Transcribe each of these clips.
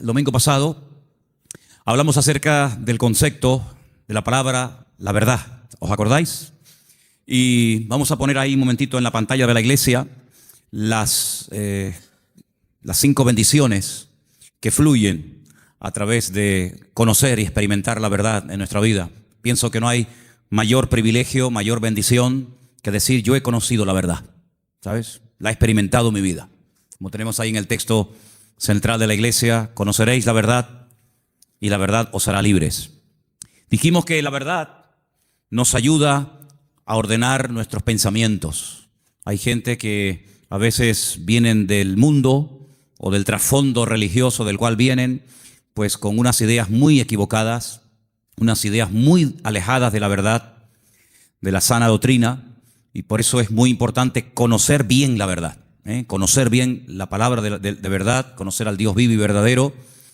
El domingo pasado hablamos acerca del concepto de la palabra la verdad. ¿Os acordáis? Y vamos a poner ahí un momentito en la pantalla de la iglesia las 5 bendiciones que fluyen a través de conocer y experimentar la verdad en nuestra vida. Pienso que no hay mayor privilegio, mayor bendición que decir yo he conocido la verdad, ¿sabes? La he experimentado en mi vida. Como tenemos ahí en el texto central de la iglesia, conoceréis la verdad y la verdad os hará libres. Dijimos que la verdad nos ayuda a ordenar nuestros pensamientos. Hay gente que a veces vienen del mundo o del trasfondo religioso del cual vienen, pues con unas ideas muy equivocadas, unas ideas muy alejadas de la verdad, de la sana doctrina, y por eso es muy importante conocer bien la verdad, conocer bien la palabra de verdad, conocer al Dios vivo y verdadero,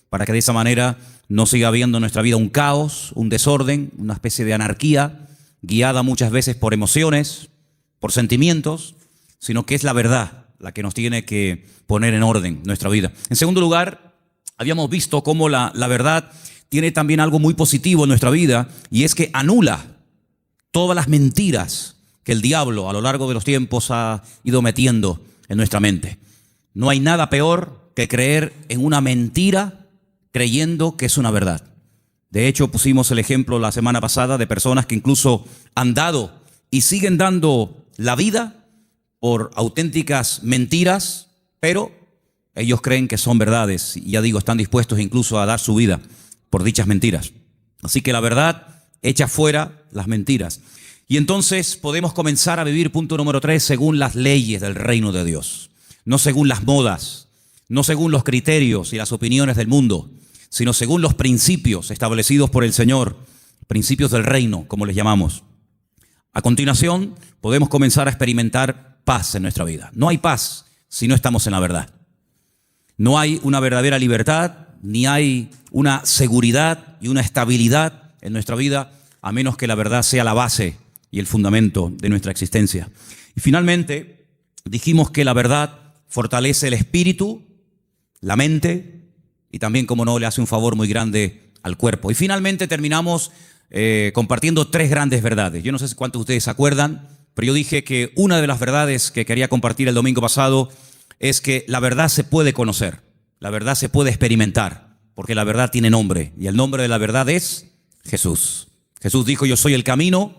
para que de esa manera no siga habiendo en nuestra vida un caos, un desorden, una especie de anarquía, guiada muchas veces por emociones, por sentimientos, sino que es la verdad la que nos tiene que poner en orden nuestra vida. En segundo lugar, habíamos visto cómo la verdad tiene también algo muy positivo en nuestra vida, y es que anula todas las mentiras que el diablo a lo largo de los tiempos ha ido metiendo en nuestra mente. No hay nada peor que creer en una mentira creyendo que es una verdad. De hecho, pusimos el ejemplo la semana pasada de personas que incluso han dado y siguen dando la vida por auténticas mentiras, pero ellos creen que son verdades y ya digo, están dispuestos incluso a dar su vida por dichas mentiras. Así que la verdad echa fuera las mentiras. Y entonces podemos comenzar a vivir, punto número 3, según las leyes del reino de Dios. No según las modas, no según los criterios y las opiniones del mundo, sino según los principios establecidos por el Señor, principios del reino, como les llamamos. A continuación, podemos comenzar a experimentar paz en nuestra vida. No hay paz si no estamos en la verdad. No hay una verdadera libertad, ni hay una seguridad y una estabilidad en nuestra vida, a menos que la verdad sea la base y el fundamento de nuestra existencia. Y finalmente, dijimos que la verdad fortalece el espíritu, la mente, y también, como no, le hace un favor muy grande al cuerpo. Y finalmente terminamos compartiendo 3 grandes verdades. Yo no sé cuántos de ustedes se acuerdan, pero yo dije que una de las verdades que quería compartir el domingo pasado es que la verdad se puede conocer, la verdad se puede experimentar, porque la verdad tiene nombre, y el nombre de la verdad es Jesús. Jesús dijo, yo soy el camino,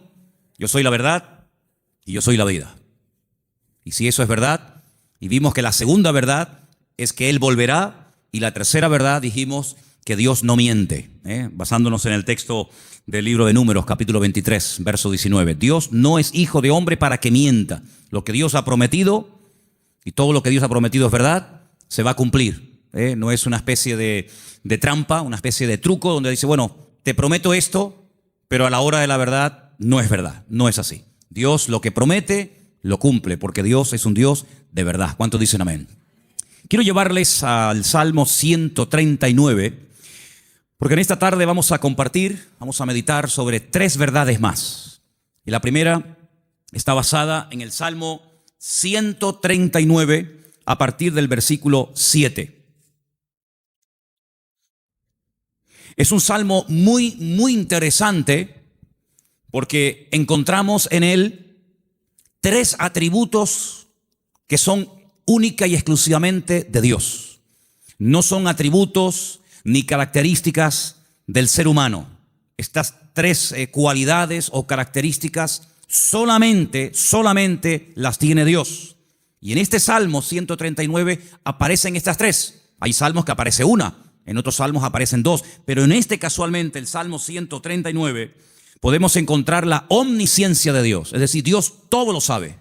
yo soy la verdad y yo soy la vida. Y si eso es verdad, y vimos que la segunda verdad es que Él volverá, y la tercera verdad dijimos que Dios no miente, basándonos en el texto del libro de Números, capítulo 23, verso 19. Dios no es hijo de hombre para que mienta. Lo que Dios ha prometido, y todo lo que Dios ha prometido es verdad, se va a cumplir. No es una especie de trampa, una especie de truco donde dice, bueno, te prometo esto, pero a la hora de la verdad no es verdad, no es así. Dios lo que promete, lo cumple, porque Dios es un Dios de verdad. ¿Cuántos dicen amén? Quiero llevarles al Salmo 139, porque en esta tarde vamos a compartir, vamos a meditar sobre 3 verdades más. Y la primera está basada en el Salmo 139 a partir del versículo 7. Es un salmo muy interesante porque encontramos en él 3 atributos que son única y exclusivamente de Dios. No son atributos ni características del ser humano. Estas 3 cualidades o características solamente las tiene Dios. Y en este Salmo 139 aparecen estas 3. Hay salmos que aparece una, en otros salmos aparecen 2, pero en este casualmente, el Salmo 139, podemos encontrar la omnisciencia de Dios. Es decir, Dios todo lo sabe,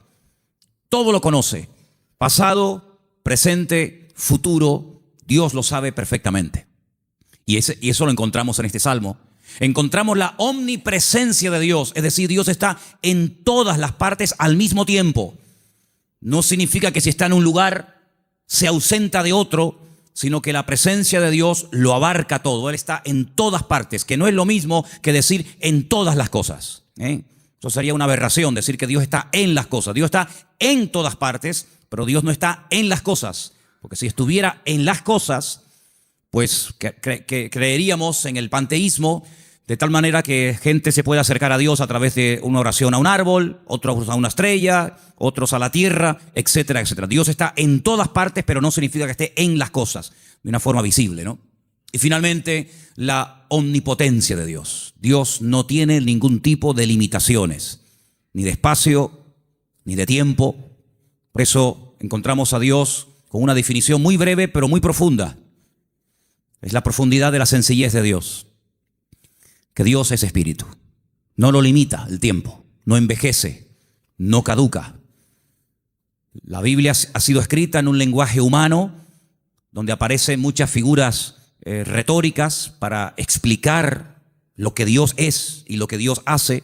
todo lo conoce. Pasado, presente, futuro, Dios lo sabe perfectamente. Y eso lo encontramos en este Salmo. Encontramos la omnipresencia de Dios, es decir, Dios está en todas las partes al mismo tiempo. No significa que si está en un lugar se ausenta de otro, sino que la presencia de Dios lo abarca todo. Él está en todas partes, que no es lo mismo que decir en todas las cosas. Eso sería una aberración, decir que Dios está en las cosas. Dios está en todas partes, pero Dios no está en las cosas. Porque si estuviera en las cosas, pues que creeríamos en el panteísmo, de tal manera que gente se puede acercar a Dios a través de una oración a un árbol, otros a una estrella, otros a la tierra, etcétera, etcétera. Dios está en todas partes, pero no significa que esté en las cosas de una forma visible, ¿no? Y finalmente, la omnipotencia de Dios. Dios no tiene ningún tipo de limitaciones, ni de espacio, ni de tiempo. Por eso encontramos a Dios con una definición muy breve, pero muy profunda. Es la profundidad de la sencillez de Dios. Que Dios es espíritu. No lo limita el tiempo, no envejece, no caduca. La Biblia ha sido escrita en un lenguaje humano donde aparecen muchas figuras retóricas para explicar lo que Dios es y lo que Dios hace.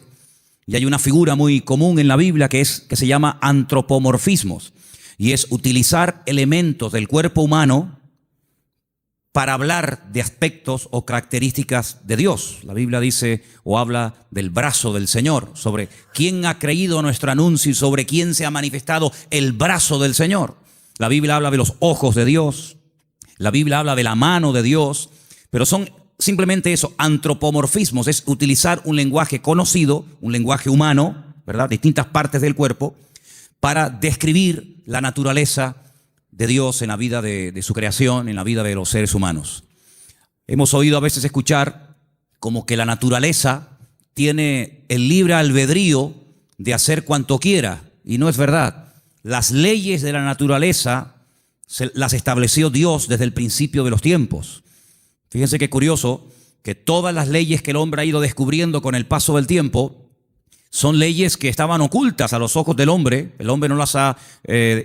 Y hay una figura muy común en la Biblia que se llama antropomorfismos, y es utilizar elementos del cuerpo humano para hablar de aspectos o características de Dios. La Biblia dice o habla del brazo del Señor, sobre quién ha creído nuestro anuncio y sobre quién se ha manifestado el brazo del Señor. La Biblia habla de los ojos de Dios, la Biblia habla de la mano de Dios, pero son simplemente eso, antropomorfismos, es utilizar un lenguaje conocido, un lenguaje humano, ¿verdad? Distintas partes del cuerpo, para describir la naturaleza de Dios en la vida de su creación, en la vida de los seres humanos. Hemos oído a veces escuchar como que la naturaleza tiene el libre albedrío de hacer cuanto quiera, y no es verdad. Las leyes de la naturaleza las estableció Dios desde el principio de los tiempos. Fíjense qué curioso que todas las leyes que el hombre ha ido descubriendo con el paso del tiempo son leyes que estaban ocultas a los ojos del hombre. El hombre no las ha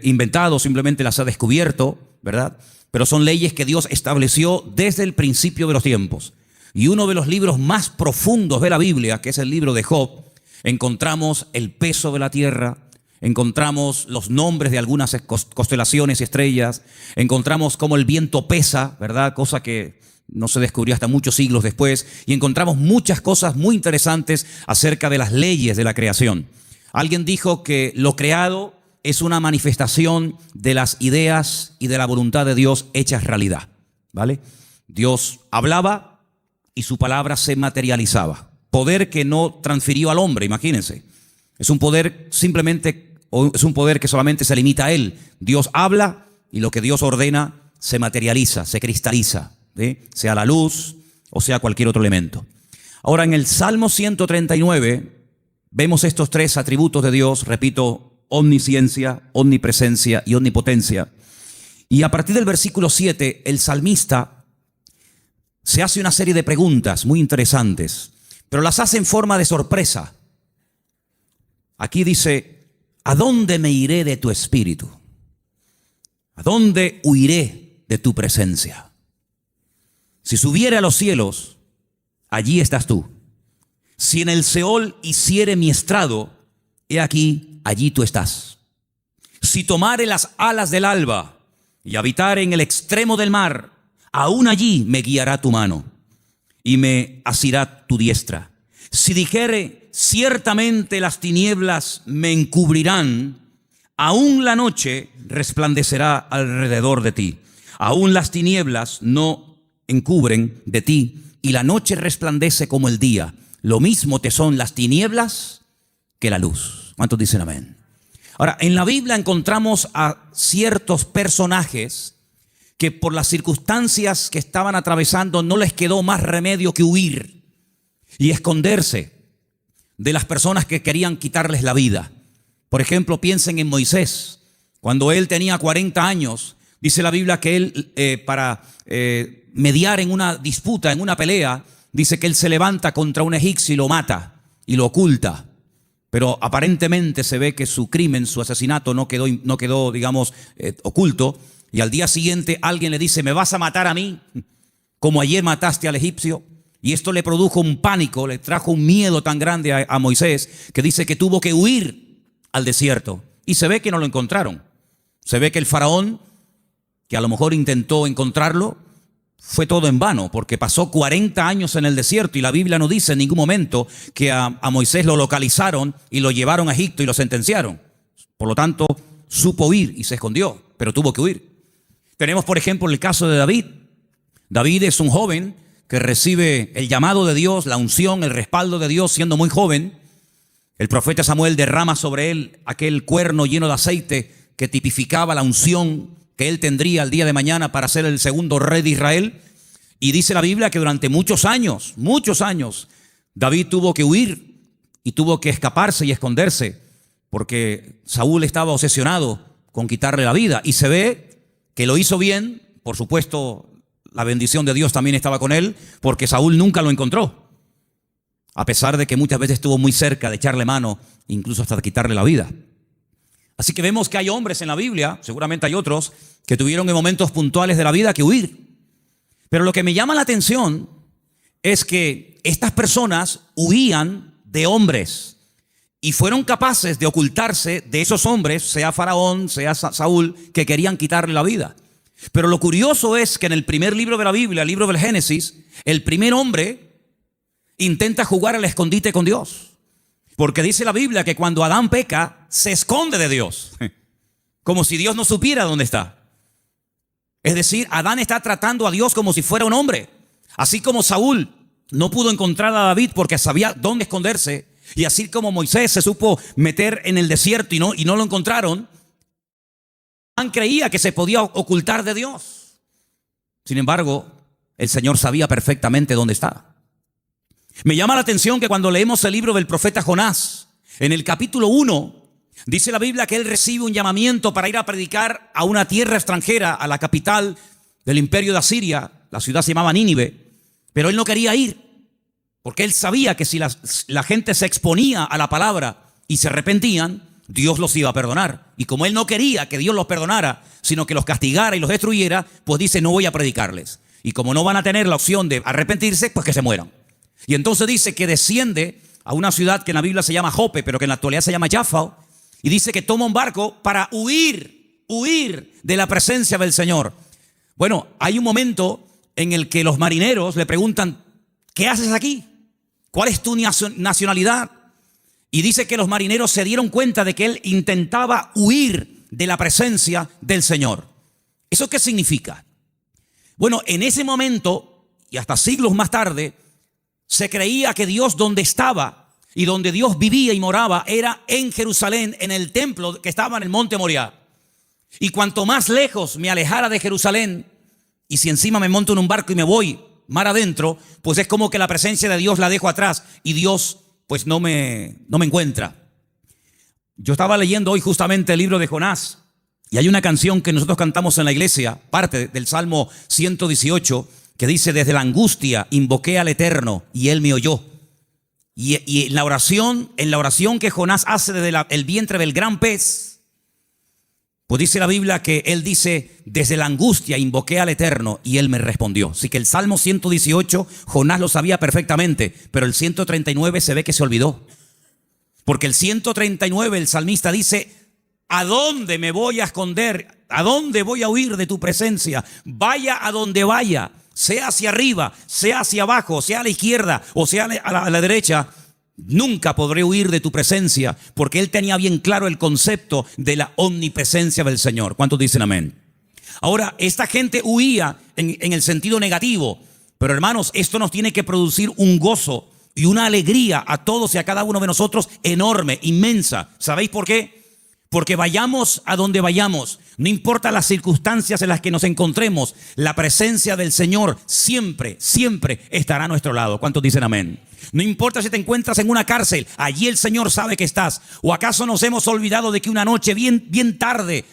inventado, simplemente las ha descubierto, ¿verdad? Pero son leyes que Dios estableció desde el principio de los tiempos. Y uno de los libros más profundos de la Biblia, que es el libro de Job, encontramos el peso de la tierra, encontramos los nombres de algunas constelaciones y estrellas, encontramos cómo el viento pesa, ¿verdad? Cosa que no se descubrió hasta muchos siglos después, y encontramos muchas cosas muy interesantes acerca de las leyes de la creación. Alguien dijo que lo creado es una manifestación de las ideas y de la voluntad de Dios hechas realidad, ¿vale? Dios hablaba y su palabra se materializaba. Poder que no transfirió al hombre, imagínense. Es un poder simplemente, o es un poder que solamente se limita a él. Dios habla y lo que Dios ordena se materializa, se cristaliza, ¿sí? Sea la luz o sea cualquier otro elemento. Ahora, en el Salmo 139 vemos estos tres atributos de Dios, repito, omnisciencia, omnipresencia y omnipotencia. Y a partir del versículo 7, el salmista se hace una serie de preguntas muy interesantes, pero las hace en forma de sorpresa. Aquí dice: ¿a dónde me iré de tu espíritu? ¿A dónde huiré de tu presencia? Si subiere a los cielos, allí estás tú. Si en el Seol hiciere mi estrado, he aquí, allí tú estás. Si tomare las alas del alba y habitare en el extremo del mar, aún allí me guiará tu mano y me asirá tu diestra. Si dijere, ciertamente las tinieblas me encubrirán, aún la noche resplandecerá alrededor de ti. Aún las tinieblas no encubren de ti, y la noche resplandece como el día. Lo mismo te son las tinieblas que la luz. ¿Cuántos dicen amén? Ahora, en la Biblia encontramos a ciertos personajes que por las circunstancias que estaban atravesando no les quedó más remedio que huir y esconderse de las personas que querían quitarles la vida. Por ejemplo, piensen en Moisés. Cuando él tenía 40 años, dice la Biblia que él para mediar en una disputa, en una pelea, dice que él se levanta contra un egipcio y lo mata y lo oculta. Pero aparentemente se ve que su crimen, su asesinato no quedó, digamos, oculto. Y al día siguiente alguien le dice: ¿me vas a matar a mí como ayer mataste al egipcio? Y esto le produjo un pánico, le trajo un miedo tan grande a Moisés, que dice que tuvo que huir al desierto. Y se ve que no lo encontraron. Se ve que el faraón, que a lo mejor intentó encontrarlo, fue todo en vano, porque pasó 40 años en el desierto y la Biblia no dice en ningún momento que a Moisés lo localizaron y lo llevaron a Egipto y lo sentenciaron. Por lo tanto, supo huir y se escondió, pero tuvo que huir. Tenemos, por ejemplo, el caso de David. David es un joven que recibe el llamado de Dios, la unción, el respaldo de Dios siendo muy joven. El profeta Samuel derrama sobre él aquel cuerno lleno de aceite que tipificaba la unción que él tendría el día de mañana para ser el segundo rey de Israel. Y dice la Biblia que durante muchos años, David tuvo que huir y tuvo que escaparse y esconderse porque Saúl estaba obsesionado con quitarle la vida. Y se ve que lo hizo bien, por supuesto, la bendición de Dios también estaba con él, porque Saúl nunca lo encontró, a pesar de que muchas veces estuvo muy cerca de echarle mano, incluso hasta de quitarle la vida. Así que vemos que hay hombres en la Biblia, seguramente hay otros, que tuvieron en momentos puntuales de la vida que huir. Pero lo que me llama la atención es que estas personas huían de hombres y fueron capaces de ocultarse de esos hombres, sea Faraón, sea Saúl, que querían quitarle la vida. Pero lo curioso es que en el primer libro de la Biblia, el libro del Génesis, el primer hombre intenta jugar al escondite con Dios. Porque dice la Biblia que cuando Adán peca, se esconde de Dios. Como si Dios no supiera dónde está. Es decir, Adán está tratando a Dios como si fuera un hombre. Así como Saúl no pudo encontrar a David porque sabía dónde esconderse. Y así como Moisés se supo meter en el desierto y no lo encontraron, Adán creía que se podía ocultar de Dios. Sin embargo, el Señor sabía perfectamente dónde estaba. Me llama la atención que cuando leemos el libro del profeta Jonás, en el capítulo 1, dice la Biblia que él recibe un llamamiento para ir a predicar a una tierra extranjera, a la capital del imperio de Asiria. La ciudad se llamaba Nínive, pero él no quería ir, porque él sabía que si la gente se exponía a la palabra y se arrepentían, Dios los iba a perdonar. Y como él no quería que Dios los perdonara, sino que los castigara y los destruyera, pues dice, no voy a predicarles. Y como no van a tener la opción de arrepentirse, pues que se mueran. Y entonces dice que desciende a una ciudad que en la Biblia se llama Jope, pero que en la actualidad se llama Jaffa, y dice que toma un barco para huir de la presencia del Señor. Bueno, hay un momento en el que los marineros le preguntan, ¿qué haces aquí? ¿Cuál es tu nacionalidad? Y dice que los marineros se dieron cuenta de que él intentaba huir de la presencia del Señor. ¿Eso qué significa? Bueno, en ese momento, y hasta siglos más tarde, se creía que Dios donde estaba y donde Dios vivía y moraba era en Jerusalén, en el templo que estaba en el monte Moriah. Y cuanto más lejos me alejara de Jerusalén, y si encima me monto en un barco y me voy mar adentro, pues es como que la presencia de Dios la dejo atrás y Dios pues no me encuentra. Yo estaba leyendo hoy justamente el libro de Jonás y hay una canción que nosotros cantamos en la iglesia, parte del Salmo 118, que dice, desde la angustia invoqué al Eterno y Él me oyó. Y en la oración que Jonás hace desde el vientre del gran pez, pues dice la Biblia que él dice, desde la angustia invoqué al Eterno y Él me respondió. Así que el Salmo 118, Jonás lo sabía perfectamente, pero el 139 se ve que se olvidó. Porque el 139, el salmista dice, ¿a dónde me voy a esconder? ¿A dónde voy a huir de tu presencia? Vaya a donde vaya, sea hacia arriba, sea hacia abajo, sea a la izquierda o sea a la derecha, nunca podré huir de tu presencia, porque él tenía bien claro el concepto de la omnipresencia del Señor. ¿Cuántos dicen amén? Ahora, esta gente huía en el sentido negativo, pero hermanos, esto nos tiene que producir un gozo y una alegría a todos y a cada uno de nosotros enorme, inmensa. ¿Sabéis por qué? Porque vayamos a donde vayamos, no importa las circunstancias en las que nos encontremos, la presencia del Señor siempre, siempre estará a nuestro lado. ¿Cuántos dicen amén? No importa si te encuentras en una cárcel, allí el Señor sabe que estás. ¿O acaso nos hemos olvidado de que una noche bien tarde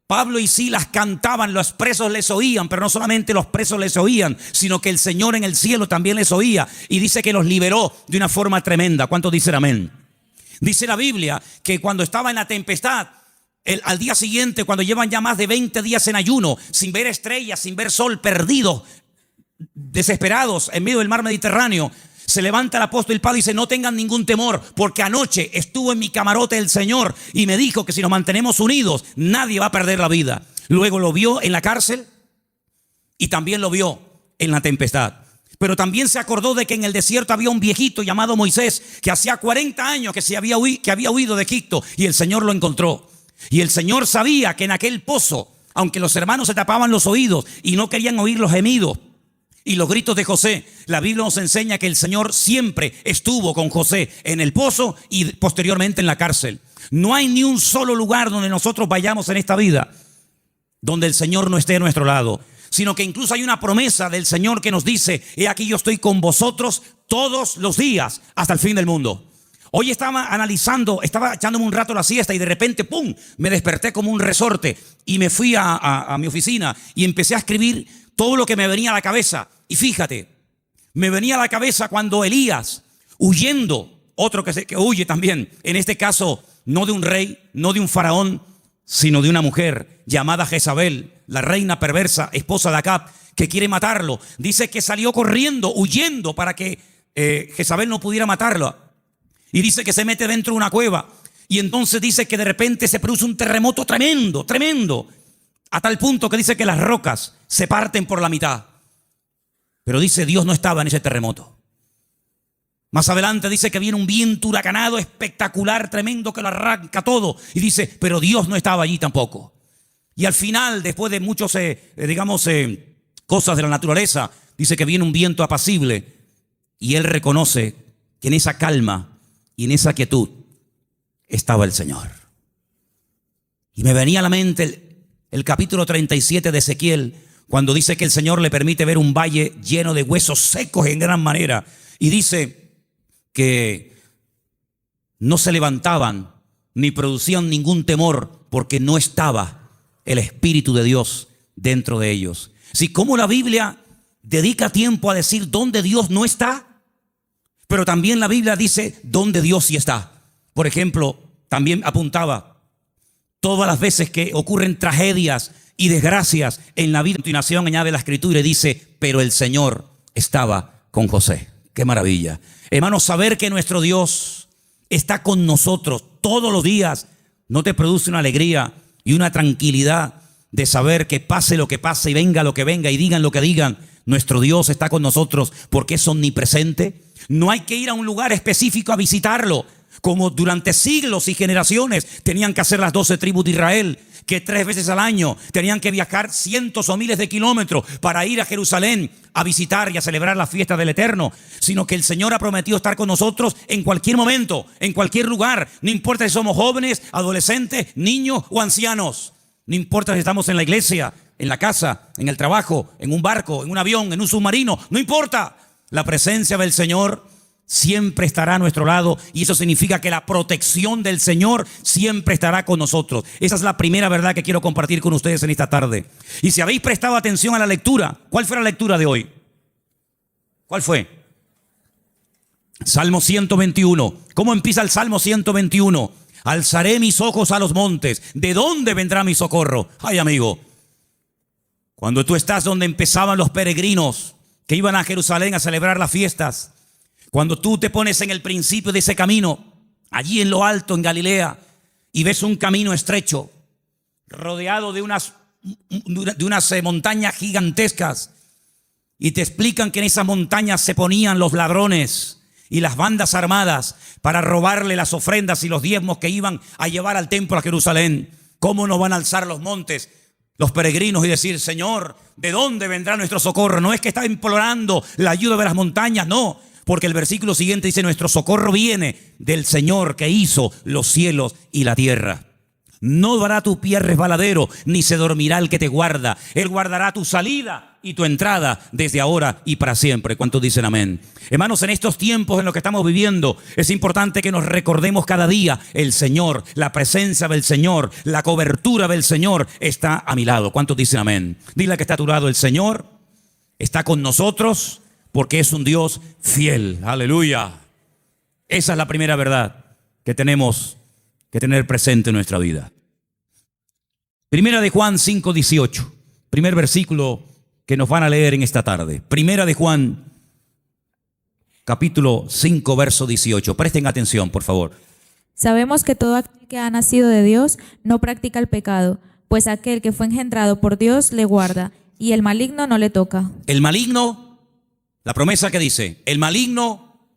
Pablo y Silas cantaban, los presos les oían, pero no solamente los presos les oían, sino que el Señor en el cielo también les oía y dice que los liberó de una forma tremenda? ¿Cuántos dicen amén? Dice la Biblia que cuando estaba en la tempestad, al día siguiente, cuando llevan ya más de 20 días en ayuno, sin ver estrellas, sin ver sol, perdidos, desesperados en medio del mar Mediterráneo, se levanta el apóstol Pablo y dice, no tengan ningún temor, porque anoche estuvo en mi camarote el Señor y me dijo que si nos mantenemos unidos, nadie va a perder la vida. Luego lo vio en la cárcel y también lo vio en la tempestad. Pero también se acordó de que en el desierto había un viejito llamado Moisés, que hacía 40 años que había huido de Egipto y el Señor lo encontró. Y el Señor sabía que en aquel pozo, aunque los hermanos se tapaban los oídos y no querían oír los gemidos Y los gritos de José, la Biblia nos enseña que el Señor siempre estuvo con José en el pozo y posteriormente en la cárcel. No hay ni un solo lugar donde nosotros vayamos en esta vida donde el Señor no esté a nuestro lado, sino que incluso hay una promesa del Señor que nos dice: he aquí yo estoy con vosotros todos los días hasta el fin del mundo. Hoy estaba analizando, estaba echándome un rato la siesta y de repente, ¡pum!, me desperté como un resorte y me fui a mi oficina y empecé a escribir todo lo que me venía a la cabeza. Y fíjate, me venía a la cabeza cuando Elías, huyendo, otro que huye también, en este caso no de un rey, no de un faraón, sino de una mujer llamada Jezabel, la reina perversa, esposa de Acab, que quiere matarlo. Dice que salió corriendo, huyendo para que Jezabel no pudiera matarlo. Y dice que se mete dentro de una cueva. Y entonces dice que de repente se produce un terremoto tremendo, tremendo, a tal punto que dice que las rocas se parten por la mitad. Pero dice, Dios no estaba en ese terremoto. Más adelante dice que viene un viento huracanado espectacular, tremendo, que lo arranca todo. Y dice, pero Dios no estaba allí tampoco. Y al final, después de muchos, cosas de la naturaleza, dice que viene un viento apacible. Y él reconoce que en esa calma y en esa quietud estaba el Señor. Y me venía a la mente el capítulo 37 de Ezequiel, cuando dice que el Señor le permite ver un valle lleno de huesos secos en gran manera. Y dice que no se levantaban ni producían ningún temor porque no estaba el Espíritu de Dios dentro de ellos. Si como la Biblia dedica tiempo a decir dónde Dios no está, pero también la Biblia dice dónde Dios sí está. Por ejemplo, también apuntaba todas las veces que ocurren tragedias y desgracias en la vida. A continuación añade la Escritura y dice, pero el Señor estaba con José. ¡Qué maravilla! Hermanos, saber que nuestro Dios está con nosotros todos los días, ¿no te produce una alegría y una tranquilidad de saber que pase lo que pase y venga lo que venga y digan lo que digan, nuestro Dios está con nosotros porque es omnipresente? No hay que ir a un lugar específico a visitarlo, como durante siglos y generaciones tenían que hacer las 12 tribus de Israel, que 3 veces al año tenían que viajar cientos o miles de kilómetros para ir a Jerusalén a visitar y a celebrar la fiesta del Eterno, sino que el Señor ha prometido estar con nosotros en cualquier momento, en cualquier lugar. No importa si somos jóvenes, adolescentes, niños o ancianos. No importa si estamos en la iglesia, en la casa, en el trabajo, en un barco, en un avión, en un submarino. No importa. La presencia del Señor siempre estará a nuestro lado, y eso significa que la protección del Señor siempre estará con nosotros. Esa es la primera verdad que quiero compartir con ustedes en esta tarde. Y si habéis prestado atención a la lectura, ¿cuál fue la lectura de hoy? ¿Cuál fue? Salmo 121. ¿Cómo empieza el Salmo 121? Alzaré mis ojos a los montes. ¿De dónde vendrá mi socorro? Ay, amigo, cuando tú estás donde empezaban los peregrinos que iban a Jerusalén a celebrar las fiestas, cuando tú te pones en el principio de ese camino, allí en lo alto, en Galilea, y ves un camino estrecho, rodeado de unas montañas gigantescas, y te explican que en esas montañas se ponían los ladrones y las bandas armadas para robarle las ofrendas y los diezmos que iban a llevar al templo a Jerusalén. ¿Cómo nos van a alzar los montes los peregrinos y decir, Señor, ¿de dónde vendrá nuestro socorro? No es que está implorando la ayuda de las montañas, no. Porque el versículo siguiente dice, nuestro socorro viene del Señor que hizo los cielos y la tierra. No dará tu pie resbaladero, ni se dormirá el que te guarda. Él guardará tu salida y tu entrada desde ahora y para siempre. ¿Cuántos dicen amén? Hermanos, en estos tiempos en los que estamos viviendo, es importante que nos recordemos cada día, el Señor, la presencia del Señor, la cobertura del Señor está a mi lado. ¿Cuántos dicen amén? Dile que está a tu lado, el Señor está con nosotros, porque es un Dios fiel. Aleluya. Esa es la primera verdad que tenemos que tener presente en nuestra vida. Primera de Juan 5:18. Primer versículo que nos van a leer en esta tarde. Primera de Juan, capítulo 5, verso 18. Presten atención, por favor. Sabemos que todo aquel que ha nacido de Dios no practica el pecado, pues aquel que fue engendrado por Dios le guarda, y el maligno no le toca. El maligno, la promesa que dice, el maligno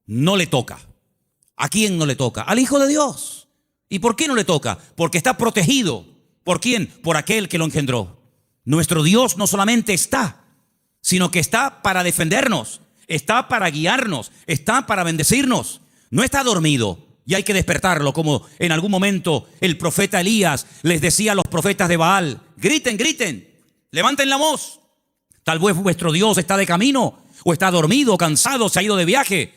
no le toca. ¿A quién no le toca? Al Hijo de Dios. ¿Y por qué no le toca? Porque está protegido. ¿Por quién? Por aquel que lo engendró. Nuestro Dios no solamente está, sino que está para defendernos, está para guiarnos, está para bendecirnos. No está dormido y hay que despertarlo, como en algún momento el profeta Elías les decía a los profetas de Baal: griten, griten, levanten la voz. Tal vez vuestro Dios está de camino, o está dormido, cansado, se ha ido de viaje,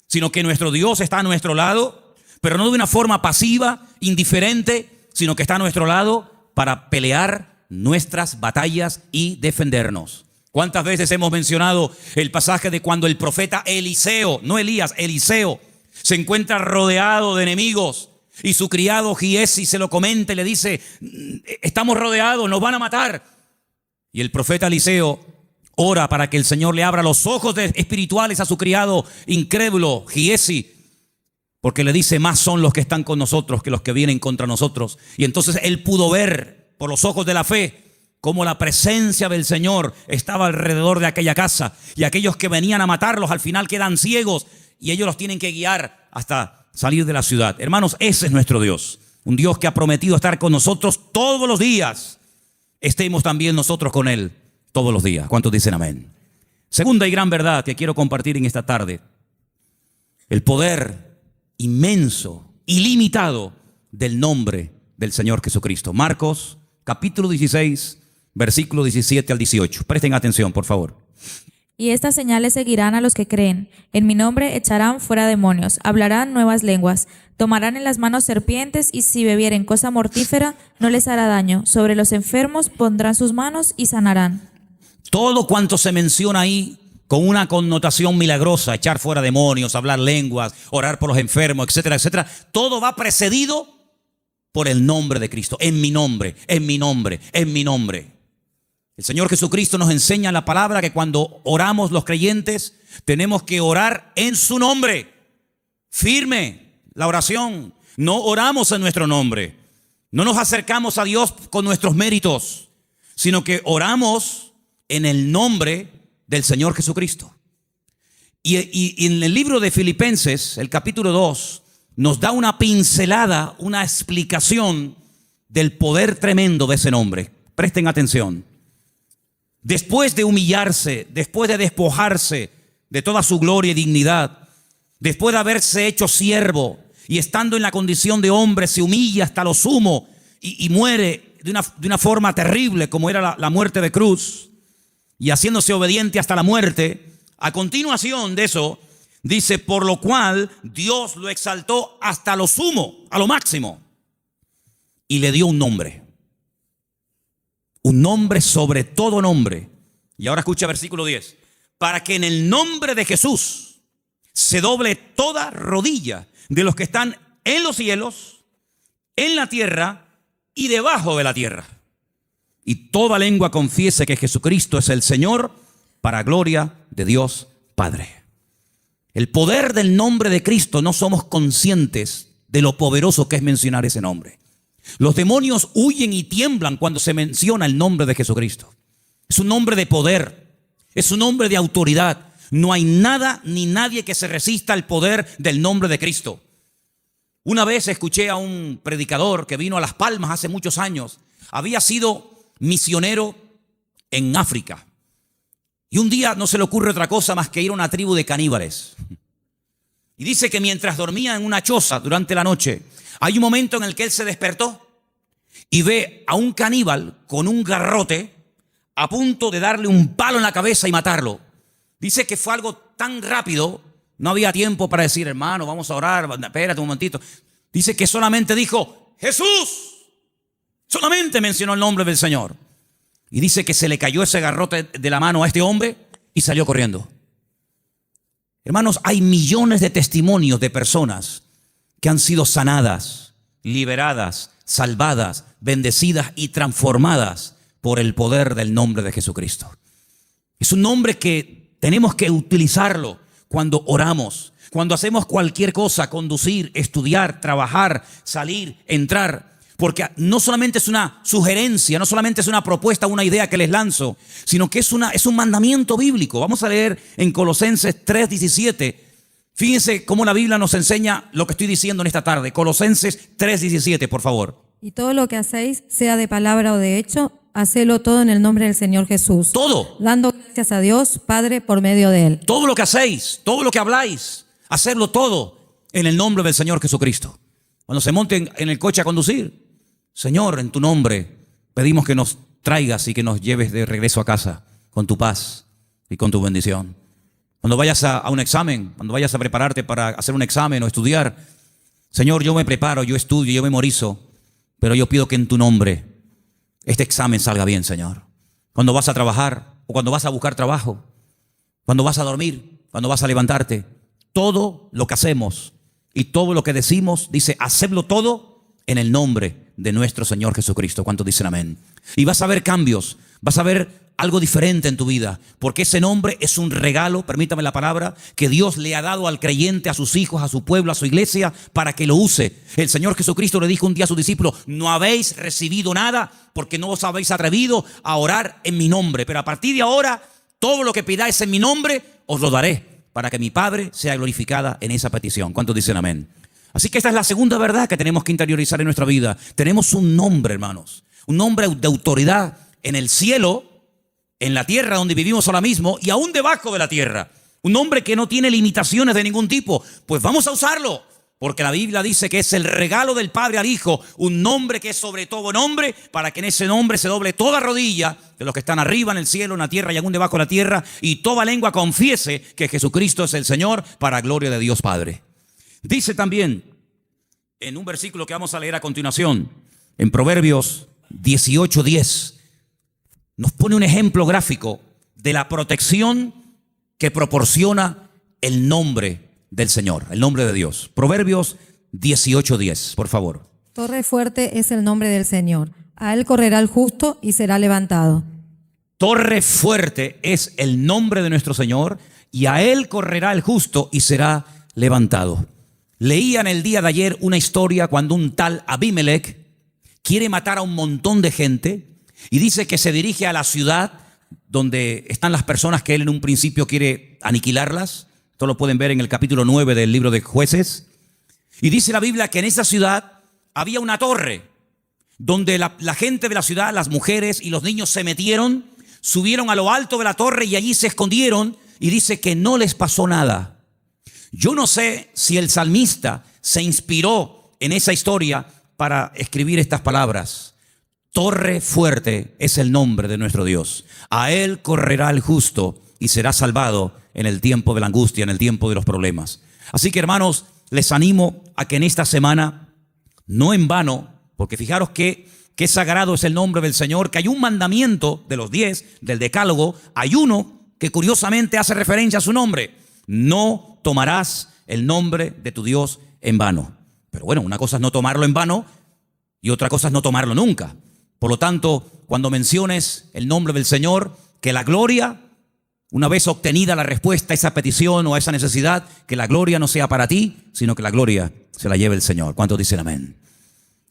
sino que nuestro Dios está a nuestro lado, pero no de una forma pasiva, indiferente, sino que está a nuestro lado para pelear nuestras batallas y defendernos. ¿Cuántas veces hemos mencionado el pasaje de cuando el profeta Eliseo, no Elías, Eliseo, se encuentra rodeado de enemigos y su criado Giesi se lo comenta y le dice: estamos rodeados, nos van a matar? Y el profeta Eliseo ora para que el Señor le abra los ojos espirituales a su criado incrédulo Giesi, porque le dice: más son los que están con nosotros que los que vienen contra nosotros. Y entonces él pudo ver por los ojos de la fe cómo la presencia del Señor estaba alrededor de aquella casa, y aquellos que venían a matarlos al final quedan ciegos y ellos los tienen que guiar hasta salir de la ciudad. Hermanos, ese es nuestro Dios, un Dios que ha prometido estar con nosotros todos los días. Estemos también nosotros con Él todos los días. ¿Cuántos dicen amén? Segunda y gran verdad que quiero compartir en esta tarde: el poder inmenso, ilimitado del nombre del Señor Jesucristo. Marcos capítulo 16, versículo 17 al 18. Presten atención, por favor. Y estas señales seguirán a los que creen. En mi nombre echarán fuera demonios, hablarán nuevas lenguas, tomarán en las manos serpientes, y si bebieren cosa mortífera no les hará daño. Sobre los enfermos pondrán sus manos y sanarán. Todo cuanto se menciona ahí con una connotación milagrosa, echar fuera demonios, hablar lenguas, orar por los enfermos, etcétera, etcétera, todo va precedido por el nombre de Cristo. En mi nombre, en mi nombre, en mi nombre. El Señor Jesucristo nos enseña en la palabra que cuando oramos los creyentes tenemos que orar en su nombre. Firme la oración. No oramos en nuestro nombre. No nos acercamos a Dios con nuestros méritos, sino que oramos en el nombre del Señor Jesucristo. Y en el libro de Filipenses, el capítulo 2, nos da una pincelada, una explicación del poder tremendo de ese nombre. Presten atención. Después de humillarse, después de despojarse de toda su gloria y dignidad, después de haberse hecho siervo y estando en la condición de hombre, se humilla hasta lo sumo y muere de una forma terrible, como era la muerte de cruz, y haciéndose obediente hasta la muerte. A continuación de eso dice: por lo cual Dios lo exaltó hasta lo sumo, a lo máximo, y le dio un nombre sobre todo nombre. Y ahora escucha versículo 10: para que en el nombre de Jesús se doble toda rodilla de los que están en los cielos, en la tierra y debajo de la tierra, y toda lengua confiese que Jesucristo es el Señor, para gloria de Dios Padre. El poder del nombre de Cristo, no somos conscientes de lo poderoso que es mencionar ese nombre. Los demonios huyen y tiemblan cuando se menciona el nombre de Jesucristo. Es un nombre de poder, es un nombre de autoridad. No hay nada ni nadie que se resista al poder del nombre de Cristo. Una vez escuché a un predicador que vino a Las Palmas hace muchos años. Había sido misionero en África. Y un día no se le ocurre otra cosa más que ir a una tribu de caníbales. Y dice que mientras dormía en una choza durante la noche, hay un momento en el que él se despertó y ve a un caníbal con un garrote a punto de darle un palo en la cabeza y matarlo. Dice que fue algo tan rápido, no había tiempo para decir: hermano, vamos a orar, espérate un momentito. Dice que solamente dijo: Jesús. Solamente mencionó el nombre del Señor. Y dice que se le cayó ese garrote de la mano a este hombre y salió corriendo. Hermanos, hay millones de testimonios de personas que han sido sanadas, liberadas, salvadas, bendecidas y transformadas por el poder del nombre de Jesucristo. Es un nombre que tenemos que utilizarlo cuando oramos, cuando hacemos cualquier cosa: conducir, estudiar, trabajar, salir, entrar. Porque no solamente es una sugerencia, no solamente es una propuesta, una idea que les lanzo, sino que es un mandamiento bíblico. Vamos a leer en Colosenses 3:17. Fíjense cómo la Biblia nos enseña lo que estoy diciendo en esta tarde. Colosenses 3:17, por favor. Y todo lo que hacéis, sea de palabra o de hecho, hacelo todo en el nombre del Señor Jesús. Todo. Dando gracias a Dios, Padre, por medio de Él. Todo lo que hacéis, todo lo que habláis, hacerlo todo en el nombre del Señor Jesucristo. Cuando se monten en el coche a conducir, Señor, en tu nombre pedimos que nos traigas y que nos lleves de regreso a casa con tu paz y con tu bendición. Cuando vayas a un examen, cuando vayas a prepararte para hacer un examen o estudiar, Señor, yo me preparo, yo estudio, yo memorizo, pero yo pido que en tu nombre este examen salga bien, Señor. Cuando vas a trabajar o cuando vas a buscar trabajo, cuando vas a dormir, cuando vas a levantarte, todo lo que hacemos y todo lo que decimos, dice, hacedlo todo en el nombre de nuestro Señor Jesucristo. ¿Cuántos dicen amén? Y vas a ver cambios, vas a ver algo diferente en tu vida, porque ese nombre es un regalo, permítame la palabra, que Dios le ha dado al creyente, a sus hijos, a su pueblo, a su iglesia, para que lo use. El Señor Jesucristo le dijo un día a sus discípulos, no habéis recibido nada porque no os habéis atrevido a orar en mi nombre, pero a partir de ahora, todo lo que pidáis en mi nombre, os lo daré, para que mi Padre sea glorificada en esa petición. ¿Cuántos dicen amén? Así que esta es la segunda verdad que tenemos que interiorizar en nuestra vida. Tenemos un nombre, hermanos, un nombre de autoridad en el cielo, en la tierra donde vivimos ahora mismo y aún debajo de la tierra. Un nombre que no tiene limitaciones de ningún tipo. Pues vamos a usarlo, porque la Biblia dice que es el regalo del Padre al Hijo, un nombre que es sobre todo nombre, para que en ese nombre se doble toda rodilla de los que están arriba en el cielo, en la tierra y aún debajo de la tierra, y toda lengua confiese que Jesucristo es el Señor, para gloria de Dios Padre. Dice también en un versículo que vamos a leer a continuación, en Proverbios 18:10, nos pone un ejemplo gráfico de la protección que proporciona el nombre del Señor, el nombre de Dios. Proverbios 18:10, por favor. Torre fuerte es el nombre del Señor. A Él correrá el justo y será levantado. Torre fuerte es el nombre de nuestro Señor y a Él correrá el justo y será levantado. Leía en el día de ayer una historia cuando un tal Abimelech quiere matar a un montón de gente y dice que se dirige a la ciudad donde están las personas que él en un principio quiere aniquilarlas. Esto lo pueden ver en el capítulo 9 del libro de Jueces. Y dice la Biblia que en esa ciudad había una torre donde la gente de la ciudad, las mujeres y los niños se metieron, subieron a lo alto de la torre y allí se escondieron, y dice que no les pasó nada. Yo no sé si el salmista se inspiró en esa historia para escribir estas palabras. Torre fuerte es el nombre de nuestro Dios. A Él correrá el justo y será salvado en el tiempo de la angustia, en el tiempo de los problemas. Así que, hermanos, les animo a que en esta semana, no en vano, porque fijaros que sagrado es el nombre del Señor, que hay un mandamiento de los 10, del decálogo, hay uno que curiosamente hace referencia a su nombre. No tomarás el nombre de tu Dios en vano. Pero bueno, una cosa es no tomarlo en vano y otra cosa es no tomarlo nunca. Por lo tanto, cuando menciones el nombre del Señor, que la gloria, una vez obtenida la respuesta a esa petición o a esa necesidad, que la gloria no sea para ti, sino que la gloria se la lleve el Señor. ¿Cuántos dicen amén?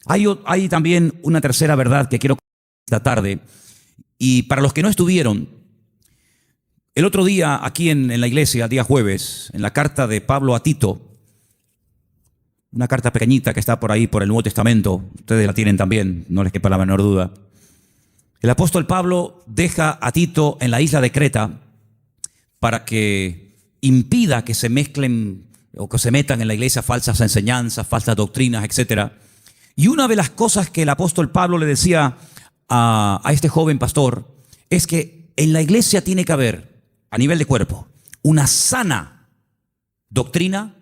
Hay también una tercera verdad que quiero compartir esta tarde. Y para los que no estuvieron, el otro día aquí en la iglesia, día jueves, en la carta de Pablo a Tito, una carta pequeñita que está por ahí por el Nuevo Testamento, ustedes la tienen también, no les quepa la menor duda. El apóstol Pablo deja a Tito en la isla de Creta para que impida que se mezclen o que se metan en la iglesia falsas enseñanzas, falsas doctrinas, etc. Y una de las cosas que el apóstol Pablo le decía a este joven pastor es que en la iglesia tiene que haber, a nivel de cuerpo, una sana doctrina,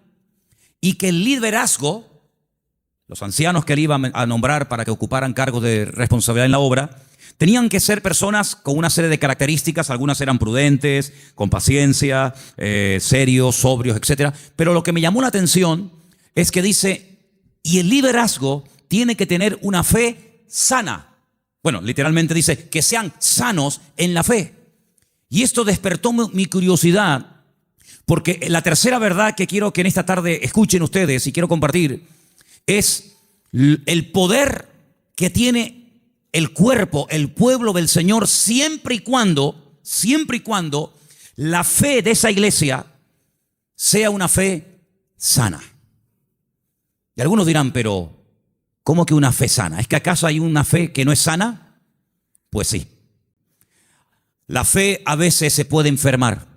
y que el liderazgo, los ancianos que él iba a nombrar para que ocuparan cargos de responsabilidad en la obra, tenían que ser personas con una serie de características. Algunas eran prudentes, con paciencia, serios, sobrios, etc. Pero lo que me llamó la atención es que dice, y el liderazgo tiene que tener una fe sana. Bueno, literalmente dice que sean sanos en la fe. Y esto despertó mi curiosidad, porque la tercera verdad que quiero que en esta tarde escuchen ustedes y quiero compartir es el poder que tiene el cuerpo, el pueblo del Señor, siempre y cuando la fe de esa iglesia sea una fe sana. Y algunos dirán, pero ¿cómo que una fe sana? ¿Es que acaso hay una fe que no es sana? Pues sí. La fe a veces se puede enfermar.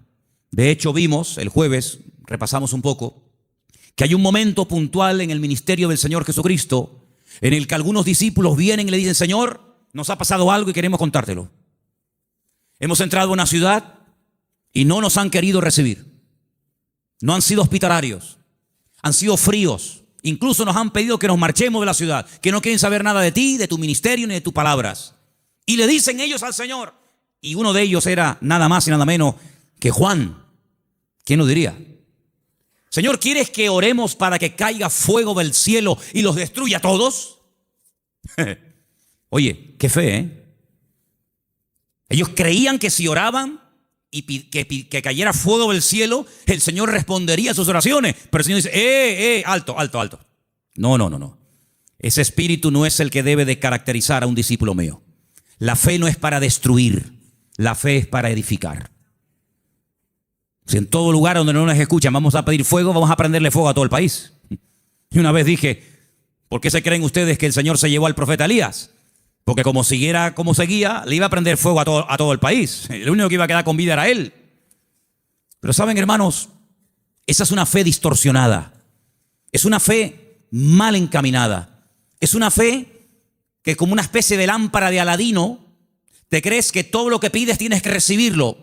De hecho, vimos el jueves, repasamos un poco, que hay un momento puntual en el ministerio del Señor Jesucristo en el que algunos discípulos vienen y le dicen: Señor, nos ha pasado algo y queremos contártelo. Hemos entrado a una ciudad y no nos han querido recibir. No han sido hospitalarios, han sido fríos. Incluso nos han pedido que nos marchemos de la ciudad, que no quieren saber nada de ti, de tu ministerio ni de tus palabras. Y le dicen ellos al Señor, y uno de ellos era nada más y nada menos que Juan. ¿Quién lo diría? Señor, ¿quieres que oremos para que caiga fuego del cielo y los destruya a todos? Oye, qué fe, ¿eh? Ellos creían que si oraban y que cayera fuego del cielo, el Señor respondería a sus oraciones. Pero el Señor dice: alto, alto, alto. No. Ese espíritu no es el que debe de caracterizar a un discípulo mío. La fe no es para destruir, la fe es para edificar. Si en todo lugar donde no nos escuchan vamos a pedir fuego, vamos a prenderle fuego a todo el país. Y una vez dije: ¿por qué se creen ustedes que el Señor se llevó al profeta Elías? Porque como siguiera como seguía, le iba a prender fuego a todo el país. El único que iba a quedar con vida era él. Pero saben, hermanos, esa es una fe distorsionada. Es una fe mal encaminada. Es una fe que, como una especie de lámpara de Aladino, te crees que todo lo que pides tienes que recibirlo.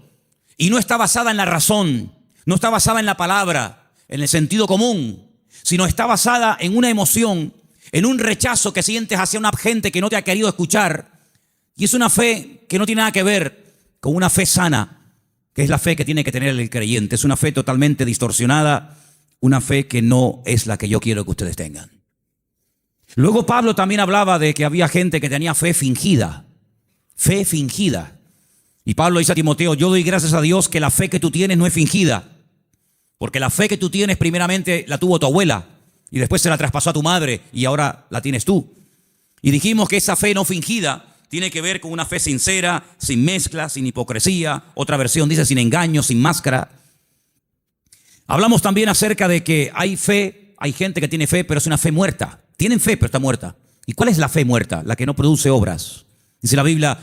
Y no está basada en la razón, no está basada en la palabra, en el sentido común, sino está basada en una emoción, en un rechazo que sientes hacia una gente que no te ha querido escuchar. Y es una fe que no tiene nada que ver con una fe sana, que es la fe que tiene que tener el creyente. Es una fe totalmente distorsionada, una fe que no es la que yo quiero que ustedes tengan. Luego Pablo también hablaba de que había gente que tenía fe fingida. Fe fingida. Y Pablo dice a Timoteo: yo doy gracias a Dios que la fe que tú tienes no es fingida. Porque la fe que tú tienes primeramente la tuvo tu abuela y después se la traspasó a tu madre y ahora la tienes tú. Y dijimos que esa fe no fingida tiene que ver con una fe sincera, sin mezcla, sin hipocresía. Otra versión dice sin engaño, sin máscara. Hablamos también acerca de que hay fe, hay gente que tiene fe, pero es una fe muerta. Tienen fe, pero está muerta. ¿Y cuál es la fe muerta? La que no produce obras. Dice la Biblia: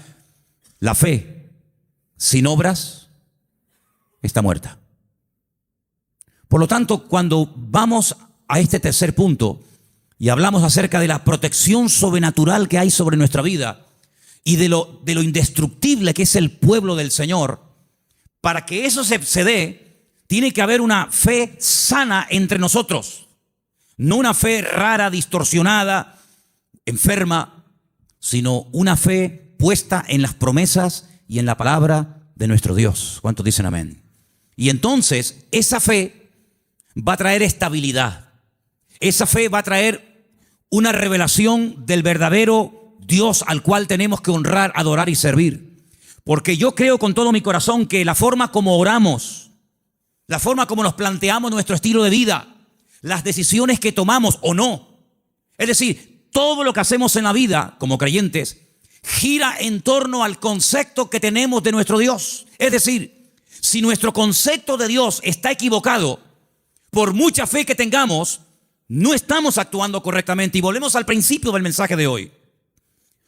la fe sin obras está muerta. Por lo tanto, cuando vamos a este tercer punto y hablamos acerca de la protección sobrenatural que hay sobre nuestra vida y de lo indestructible que es el pueblo del Señor, para que eso se dé, tiene que haber una fe sana entre nosotros. No una fe rara, distorsionada, enferma, sino una fe puesta en las promesas y en la palabra de nuestro Dios. ¿Cuántos dicen amén? Y entonces esa fe va a traer estabilidad. Esa fe va a traer una revelación del verdadero Dios al cual tenemos que honrar, adorar y servir. Porque yo creo con todo mi corazón que la forma como oramos, la forma como nos planteamos nuestro estilo de vida, las decisiones que tomamos o no, es decir, todo lo que hacemos en la vida como creyentes, gira en torno al concepto que tenemos de nuestro Dios. Es decir, si nuestro concepto de Dios está equivocado, por mucha fe que tengamos, no estamos actuando correctamente. Y volvemos al principio del mensaje de hoy.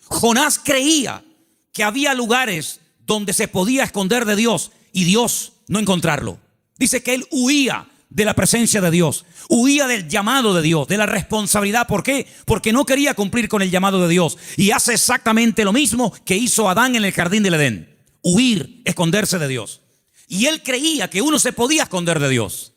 Jonás creía que había lugares donde se podía esconder de Dios y Dios no encontrarlo. Dice que él huía de la presencia de Dios, huía del llamado de Dios, de la responsabilidad. ¿Por qué? Porque no quería cumplir con el llamado de Dios. Y hace exactamente lo mismo que hizo Adán en el jardín del Edén: huir, esconderse de Dios. Y él creía que uno se podía esconder de Dios.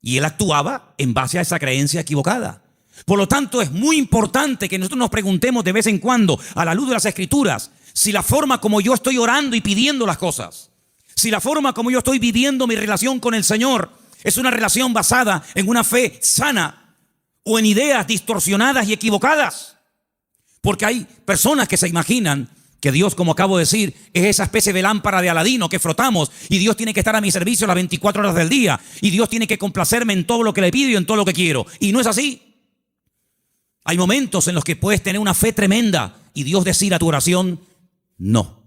Y él actuaba en base a esa creencia equivocada. Por lo tanto, es muy importante que nosotros nos preguntemos de vez en cuando, a la luz de las Escrituras, si la forma como yo estoy orando y pidiendo las cosas, si la forma como yo estoy viviendo mi relación con el Señor es una relación basada en una fe sana o en ideas distorsionadas y equivocadas. Porque hay personas que se imaginan que Dios, como acabo de decir, es esa especie de lámpara de Aladino que frotamos y Dios tiene que estar a mi servicio las 24 horas del día y Dios tiene que complacerme en todo lo que le pido y en todo lo que quiero. Y no es así. Hay momentos en los que puedes tener una fe tremenda y Dios decir a tu oración: no.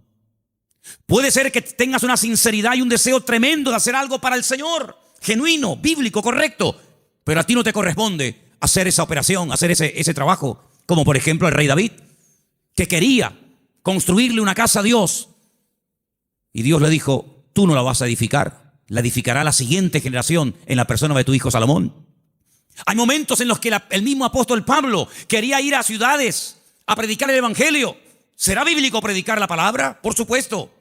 Puede ser que tengas una sinceridad y un deseo tremendo de hacer algo para el Señor, genuino, bíblico, correcto, pero a ti no te corresponde hacer esa operación, hacer ese trabajo, como por ejemplo el rey David, que quería construirle una casa a Dios. Y Dios le dijo, tú no la vas a edificar, la edificará la siguiente generación en la persona de tu hijo Salomón. Hay momentos en los que el mismo apóstol Pablo quería ir a ciudades a predicar el evangelio. ¿Será bíblico predicar la palabra? Por supuesto.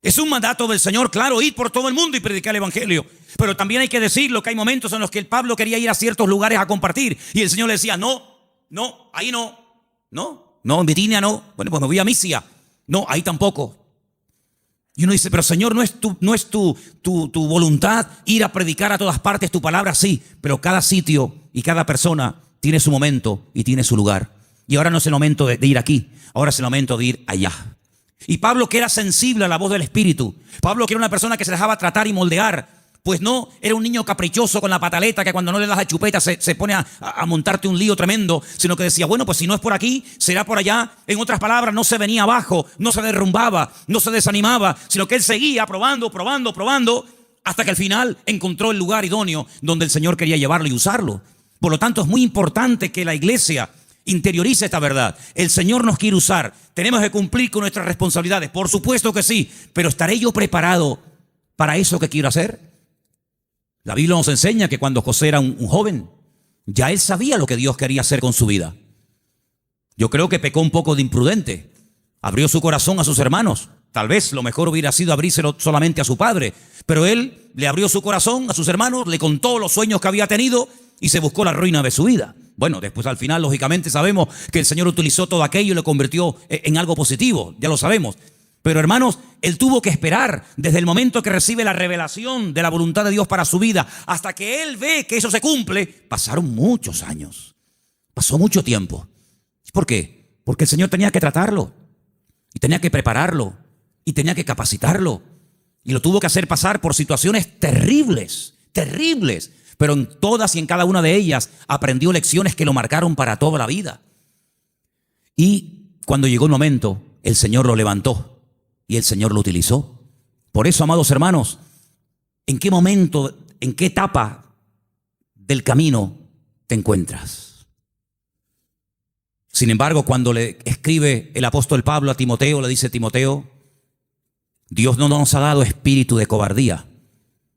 Es un mandato del Señor, claro, ir por todo el mundo y predicar el evangelio. Pero también hay que decirlo que hay momentos en los que el Pablo quería ir a ciertos lugares a compartir y el Señor le decía, no, ahí no, en Bitinia no. Bueno, pues me voy a Misia. No, ahí tampoco. Y uno dice, pero Señor, ¿no es tu voluntad ir a predicar a todas partes tu palabra? Sí, pero cada sitio y cada persona tiene su momento y tiene su lugar. Y ahora no es el momento de ir aquí, ahora es el momento de ir allá. Y Pablo, que era sensible a la voz del Espíritu, Pablo, que era una persona que se dejaba tratar y moldear, pues no era un niño caprichoso con la pataleta que cuando no le das la chupeta se pone a montarte un lío tremendo, sino que decía, bueno, pues si no es por aquí, será por allá. En otras palabras, no se venía abajo, no se derrumbaba, no se desanimaba, sino que él seguía probando, hasta que al final encontró el lugar idóneo donde el Señor quería llevarlo y usarlo. Por lo tanto, es muy importante que la iglesia interiorice esta verdad. El Señor nos quiere usar. Tenemos que cumplir con nuestras responsabilidades. Por supuesto que sí, pero ¿estaré yo preparado para eso que quiero hacer? La Biblia nos enseña que cuando José era un joven, ya él sabía lo que Dios quería hacer con su vida. Yo creo que pecó un poco de imprudente. Abrió su corazón a sus hermanos. Tal vez lo mejor hubiera sido abrírselo solamente a su padre. Pero él le abrió su corazón a sus hermanos, le contó los sueños que había tenido y se buscó la ruina de su vida. Bueno, después al final, lógicamente, sabemos que el Señor utilizó todo aquello y lo convirtió en algo positivo. Ya lo sabemos. Pero hermanos, él tuvo que esperar desde el momento que recibe la revelación de la voluntad de Dios para su vida hasta que él ve que eso se cumple. Pasaron muchos años. Pasó mucho tiempo. ¿Por qué? Porque el Señor tenía que tratarlo y tenía que prepararlo y tenía que capacitarlo y lo tuvo que hacer pasar por situaciones terribles. Pero en todas y en cada una de ellas aprendió lecciones que lo marcaron para toda la vida. Y cuando llegó el momento, el Señor lo levantó y el Señor lo utilizó. Por eso, amados hermanos, ¿en qué momento, en qué etapa del camino te encuentras? Sin embargo, cuando le escribe el apóstol Pablo a Timoteo, le dice: Timoteo, Dios no nos ha dado espíritu de cobardía.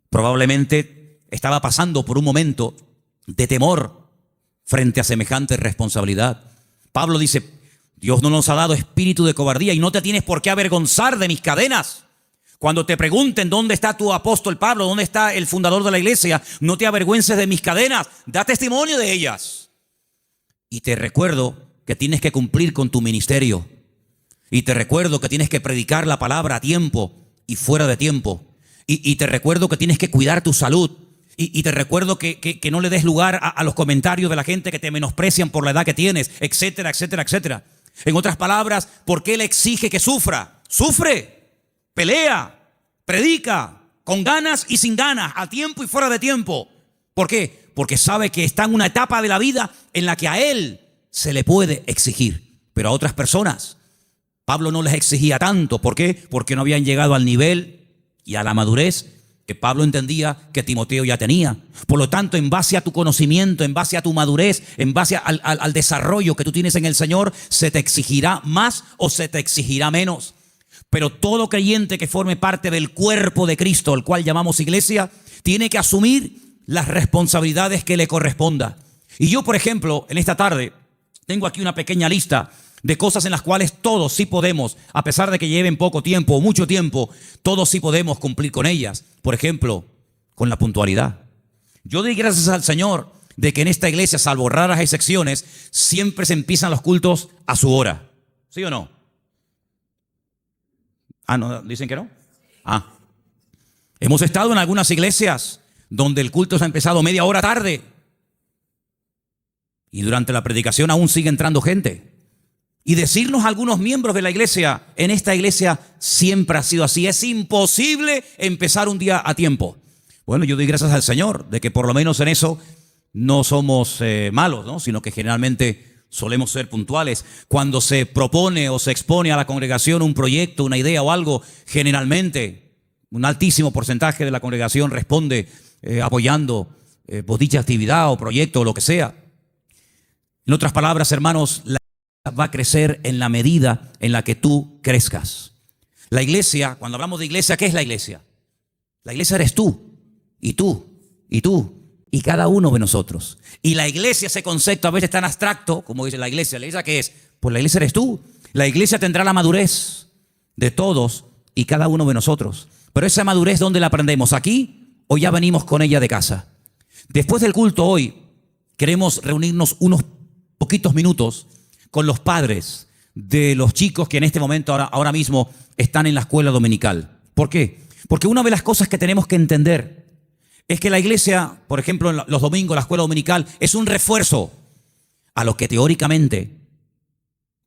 Probablemente estaba pasando por un momento de temor frente a semejante responsabilidad. Pablo dice: Dios no nos ha dado espíritu de cobardía y no te tienes por qué avergonzar de mis cadenas. Cuando te pregunten dónde está tu apóstol Pablo, dónde está el fundador de la iglesia, no te avergüences de mis cadenas, da testimonio de ellas. Y te recuerdo que tienes que cumplir con tu ministerio. Y te recuerdo que tienes que predicar la palabra a tiempo y fuera de tiempo. Y te recuerdo que tienes que cuidar tu salud. Y te recuerdo que no le des lugar a los comentarios de la gente que te menosprecian por la edad que tienes, etcétera, etcétera, etcétera. En otras palabras, ¿por qué le exige que sufra? Sufre, pelea, predica, con ganas y sin ganas, a tiempo y fuera de tiempo. ¿Por qué? Porque sabe que está en una etapa de la vida en la que a él se le puede exigir, pero a otras personas Pablo no les exigía tanto. ¿Por qué? Porque no habían llegado al nivel y a la madurez que Pablo entendía que Timoteo ya tenía. Por lo tanto, en base a tu conocimiento, en base a tu madurez, en base al desarrollo que tú tienes en el Señor, se te exigirá más o se te exigirá menos. Pero todo creyente que forme parte del cuerpo de Cristo, el cual llamamos iglesia, tiene que asumir las responsabilidades que le corresponda. Y yo, por ejemplo, en esta tarde, tengo aquí una pequeña lista de cosas en las cuales todos sí podemos, a pesar de que lleven poco tiempo o mucho tiempo, todos sí podemos cumplir con ellas. Por ejemplo, con la puntualidad. Yo doy gracias al Señor de que en esta iglesia, salvo raras excepciones, siempre se empiezan los cultos a su hora. ¿Sí o no? ¿No? ¿Dicen que no? Hemos estado en algunas iglesias donde el culto se ha empezado media hora tarde y durante la predicación aún sigue entrando gente. Y decirnos algunos miembros de la iglesia: en esta iglesia siempre ha sido así, es imposible empezar un día a tiempo. Bueno, yo doy gracias al Señor de que por lo menos en eso no somos malos, ¿no? Sino que generalmente solemos ser puntuales. Cuando se propone o se expone a la congregación un proyecto, una idea o algo, generalmente un altísimo porcentaje de la congregación responde apoyando dicha actividad o proyecto o lo que sea. En otras palabras, hermanos, va a crecer en la medida en la que tú crezcas. La iglesia, cuando hablamos de iglesia, ¿qué es la iglesia? La iglesia eres tú, y tú, y tú, y cada uno de nosotros. Y la iglesia, ese concepto a veces tan abstracto, como dice la iglesia ¿qué es? Pues la iglesia eres tú. La iglesia tendrá la madurez de todos y cada uno de nosotros. Pero esa madurez, ¿dónde la aprendemos? ¿Aquí o ya venimos con ella de casa? Después del culto hoy, queremos reunirnos unos poquitos minutos con los padres de los chicos que en este momento, ahora mismo, están en la escuela dominical. ¿Por qué? Porque una de las cosas que tenemos que entender es que la iglesia, por ejemplo, los domingos, la escuela dominical, es un refuerzo a lo que teóricamente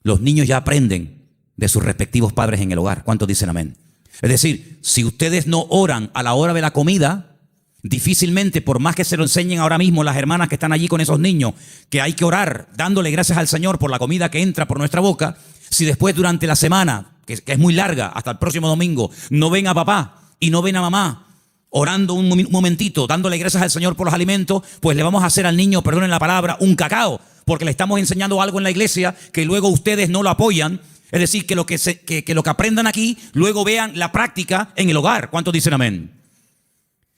los niños ya aprenden de sus respectivos padres en el hogar. ¿Cuántos dicen amén? Es decir, si ustedes no oran a la hora de la comida, difícilmente, por más que se lo enseñen ahora mismo las hermanas que están allí con esos niños, que hay que orar dándole gracias al Señor por la comida que entra por nuestra boca, si después durante la semana, que es muy larga, hasta el próximo domingo, no ven a papá y no ven a mamá orando un momentito, dándole gracias al Señor por los alimentos, pues le vamos a hacer al niño, perdonen la palabra, un cacao, porque le estamos enseñando algo en la iglesia que luego ustedes no lo apoyan. Es decir, que lo que aprendan aquí, luego vean la práctica en el hogar. ¿Cuántos dicen amén?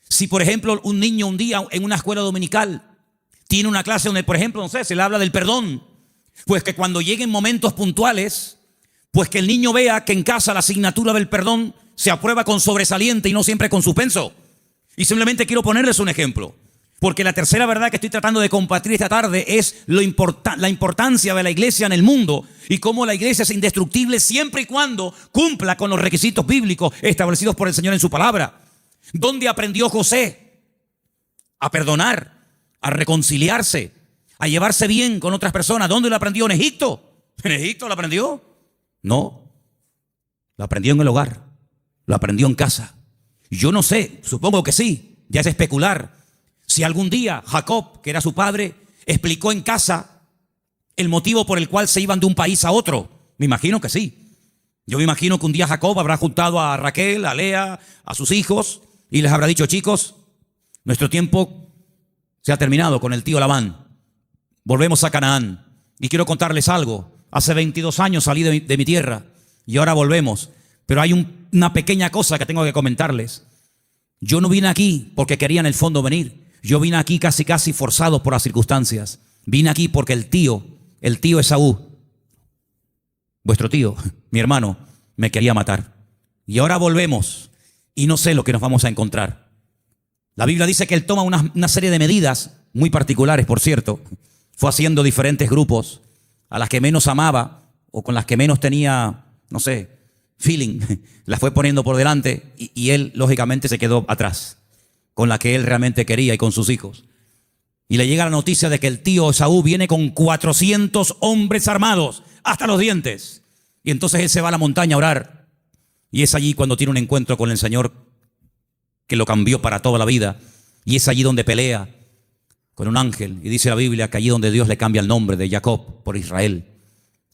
Si, por ejemplo, un niño un día en una escuela dominical tiene una clase donde, por ejemplo, no sé, se le habla del perdón, pues que cuando lleguen momentos puntuales, pues que el niño vea que en casa la asignatura del perdón se aprueba con sobresaliente y no siempre con suspenso. Y simplemente quiero ponerles un ejemplo, porque la tercera verdad que estoy tratando de compartir esta tarde es la importancia de la iglesia en el mundo y cómo la iglesia es indestructible siempre y cuando cumpla con los requisitos bíblicos establecidos por el Señor en su palabra. ¿Dónde aprendió José a perdonar, a reconciliarse, a llevarse bien con otras personas? ¿Dónde lo aprendió? ¿En Egipto? ¿En Egipto lo aprendió? No, lo aprendió en el hogar, lo aprendió en casa. Yo no sé, supongo que sí, ya es especular. Si algún día Jacob, que era su padre, explicó en casa el motivo por el cual se iban de un país a otro. Me imagino que sí. Yo me imagino que un día Jacob habrá juntado a Raquel, a Lea, a sus hijos y les habrá dicho: chicos, nuestro tiempo se ha terminado con el tío Labán. Volvemos a Canaán. Y quiero contarles algo. Hace 22 años salí de mi tierra y ahora volvemos. Pero hay una pequeña cosa que tengo que comentarles. Yo no vine aquí porque quería en el fondo venir. Yo vine aquí casi forzado por las circunstancias. Vine aquí porque el tío Esaú, vuestro tío, mi hermano, me quería matar. Y ahora volvemos y no sé lo que nos vamos a encontrar. La Biblia dice que él toma una serie de medidas muy particulares, por cierto. Fue haciendo diferentes grupos a las que menos amaba o con las que menos tenía, no sé, feeling, las fue poniendo por delante y él lógicamente se quedó atrás con la que él realmente quería y con sus hijos. Y le llega la noticia de que el tío Esaú viene con 400 hombres armados hasta los dientes. Y entonces él se va a la montaña a orar y es allí cuando tiene un encuentro con el Señor que lo cambió para toda la vida. Y es allí donde pelea con un ángel y dice la Biblia que allí donde Dios le cambia el nombre de Jacob por Israel.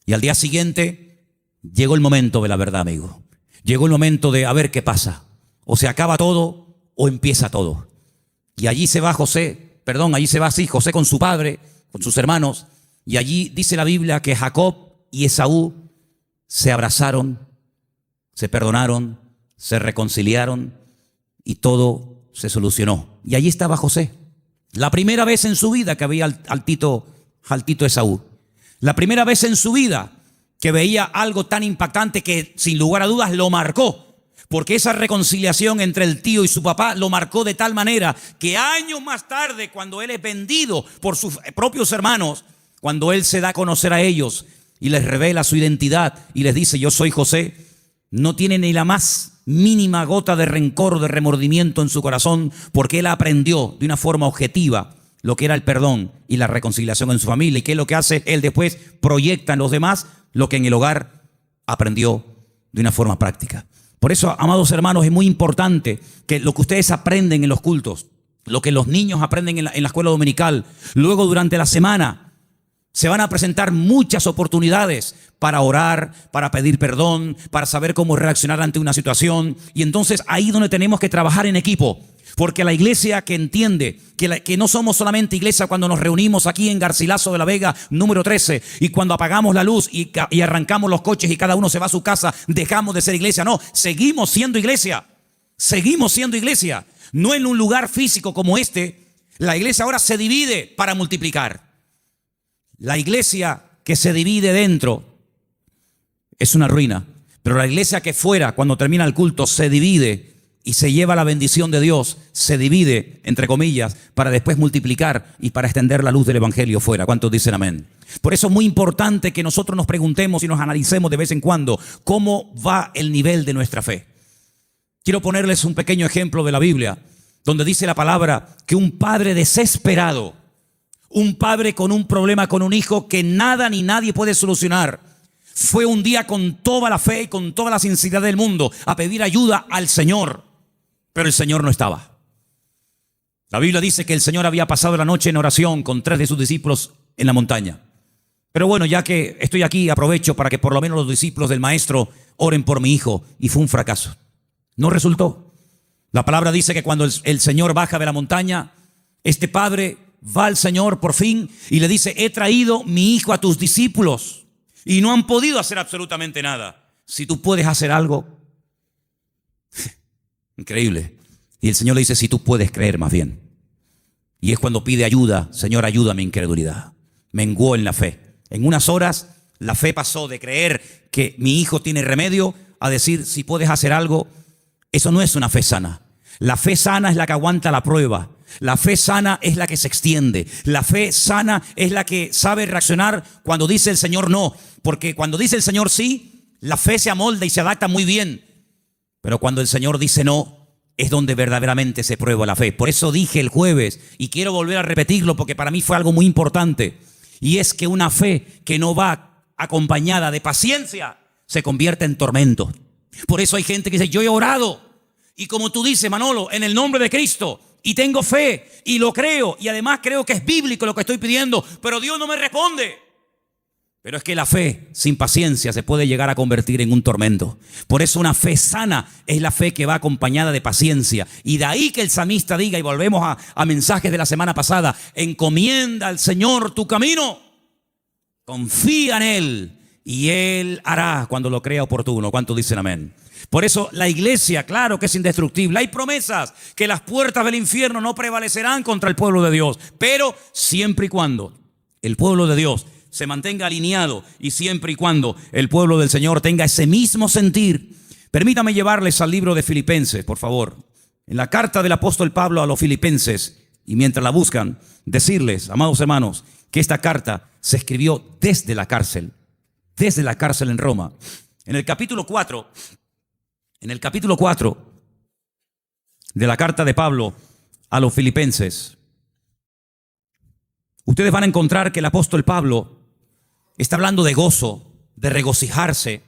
Y al día siguiente llegó el momento de la verdad, amigo. Llegó el momento de a ver qué pasa. O se acaba todo o empieza todo. Y allí se va José con su padre, con sus hermanos. Y allí dice la Biblia que Jacob y Esaú se abrazaron, se perdonaron, se reconciliaron y todo se solucionó. Y allí estaba José. La primera vez en su vida que veía al tito Esaú. La primera vez en su vida que veía algo tan impactante que sin lugar a dudas lo marcó. Porque esa reconciliación entre el tío y su papá lo marcó de tal manera que años más tarde, cuando él es vendido por sus propios hermanos, cuando él se da a conocer a ellos y les revela su identidad y les dice: yo soy José, no tiene ni la más mínima gota de rencor o de remordimiento en su corazón, porque él aprendió de una forma objetiva lo que era el perdón y la reconciliación en su familia. ¿Y qué es lo que hace? Él después proyecta en los demás lo que en el hogar aprendió de una forma práctica. Por eso, amados hermanos, es muy importante que lo que ustedes aprenden en los cultos, lo que los niños aprenden en la escuela dominical, luego durante la semana, Se van a presentar muchas oportunidades para orar, para pedir perdón, para saber cómo reaccionar ante una situación. Y entonces ahí es donde tenemos que trabajar en equipo. Porque la iglesia que entiende que no somos solamente iglesia cuando nos reunimos aquí en Garcilaso de la Vega, número 13, y cuando apagamos la luz y arrancamos los coches y cada uno se va a su casa, dejamos de ser iglesia. No, seguimos siendo iglesia. Seguimos siendo iglesia. No en un lugar físico como este. La iglesia ahora se divide para multiplicar. La iglesia que se divide dentro es una ruina. Pero la iglesia que fuera, cuando termina el culto, se divide y se lleva la bendición de Dios, se divide, entre comillas, para después multiplicar y para extender la luz del evangelio fuera. ¿Cuántos dicen amén? Por eso es muy importante que nosotros nos preguntemos y nos analicemos de vez en cuando cómo va el nivel de nuestra fe. Quiero ponerles un pequeño ejemplo de la Biblia, donde dice la palabra que un padre desesperado, un padre con un problema con un hijo que nada ni nadie puede solucionar, fue un día con toda la fe y con toda la sinceridad del mundo a pedir ayuda al Señor, pero el Señor no estaba. La Biblia dice que el Señor había pasado la noche en oración con 3 de sus discípulos en la montaña. Pero bueno, ya que estoy aquí, aprovecho para que por lo menos los discípulos del maestro oren por mi hijo, y fue un fracaso. No resultó. La palabra dice que cuando el Señor baja de la montaña, este padre va al Señor por fin y le dice: he traído mi hijo a tus discípulos y no han podido hacer absolutamente nada. Si tú puedes hacer algo. Increíble. Y el Señor le dice: si tú puedes creer más bien. Y es cuando pide ayuda: Señor, ayuda a mi incredulidad. Menguó en la fe. En unas horas la fe pasó de creer que mi hijo tiene remedio a decir: si puedes hacer algo. Eso no es una fe sana. La fe sana es la que aguanta la prueba. La fe sana es la que se extiende. La fe sana es la que sabe reaccionar cuando dice el Señor no. Porque cuando dice el Señor sí, la fe se amolda y se adapta muy bien. Pero cuando el Señor dice no, es donde verdaderamente se prueba la fe. Por eso dije el jueves, y quiero volver a repetirlo porque para mí fue algo muy importante. Y es que una fe que no va acompañada de paciencia se convierte en tormento. Por eso hay gente que dice: yo he orado, y como tú dices, Manolo, en el nombre de Cristo, y tengo fe, y lo creo, y además creo que es bíblico lo que estoy pidiendo, pero Dios no me responde. Pero es que la fe sin paciencia se puede llegar a convertir en un tormento. Por eso una fe sana es la fe que va acompañada de paciencia. Y de ahí que el salmista diga, y volvemos a mensajes de la semana pasada: encomienda al Señor tu camino, confía en Él y Él hará cuando lo crea oportuno. ¿Cuántos dicen amén? Por eso la iglesia, claro que es indestructible. Hay promesas que las puertas del infierno no prevalecerán contra el pueblo de Dios, pero siempre y cuando el pueblo de Dios se mantenga alineado y siempre y cuando el pueblo del Señor tenga ese mismo sentir. Permítame llevarles al libro de Filipenses, por favor. En la carta del apóstol Pablo a los Filipenses, y mientras la buscan, decirles, amados hermanos, que esta carta se escribió desde la cárcel en Roma. En el capítulo 4 de la carta de Pablo a los Filipenses, ustedes van a encontrar que el apóstol Pablo está hablando de gozo, de regocijarse.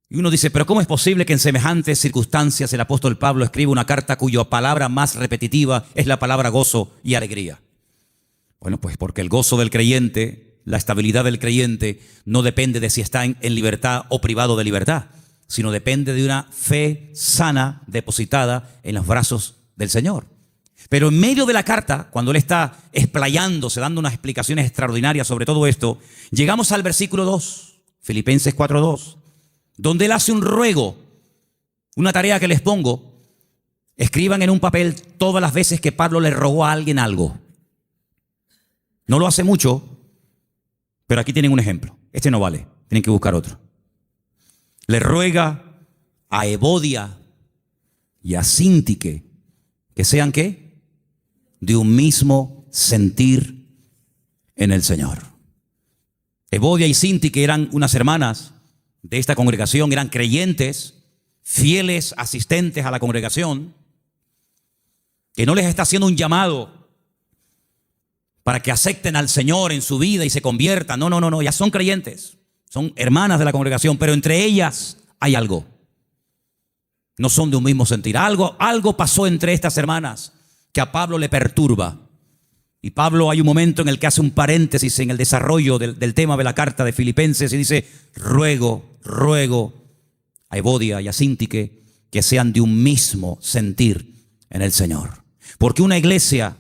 Y uno dice: pero ¿cómo es posible que en semejantes circunstancias el apóstol Pablo escriba una carta cuya palabra más repetitiva es la palabra gozo y alegría? Bueno, pues porque el gozo del creyente, la estabilidad del creyente, no depende de si está en libertad o privado de libertad, sino depende de una fe sana depositada en los brazos del Señor. Pero en medio de la carta, cuando él está explayándose, dando unas explicaciones extraordinarias sobre todo esto, llegamos al versículo 2, Filipenses 4:2, donde él hace un ruego, una tarea que les pongo: escriban en un papel todas las veces que Pablo le rogó a alguien algo. No lo hace mucho, pero aquí tienen un ejemplo. Este no vale, tienen que buscar otro. Le ruega a Evodia y a Síntique que sean ¿qué? De un mismo sentir en el Señor. Evodia y Síntique eran unas hermanas de esta congregación, eran creyentes, fieles asistentes a la congregación, que no les está haciendo un llamado para que acepten al Señor en su vida y se conviertan. No, ya son creyentes, son hermanas de la congregación, pero entre ellas hay algo. No son de un mismo sentir. Algo pasó entre estas hermanas que a Pablo le perturba. Y Pablo hay un momento en el que hace un paréntesis en el desarrollo del tema de la carta de Filipenses y dice: ruego a Evodia y a Síntique que sean de un mismo sentir en el Señor. Porque una iglesia,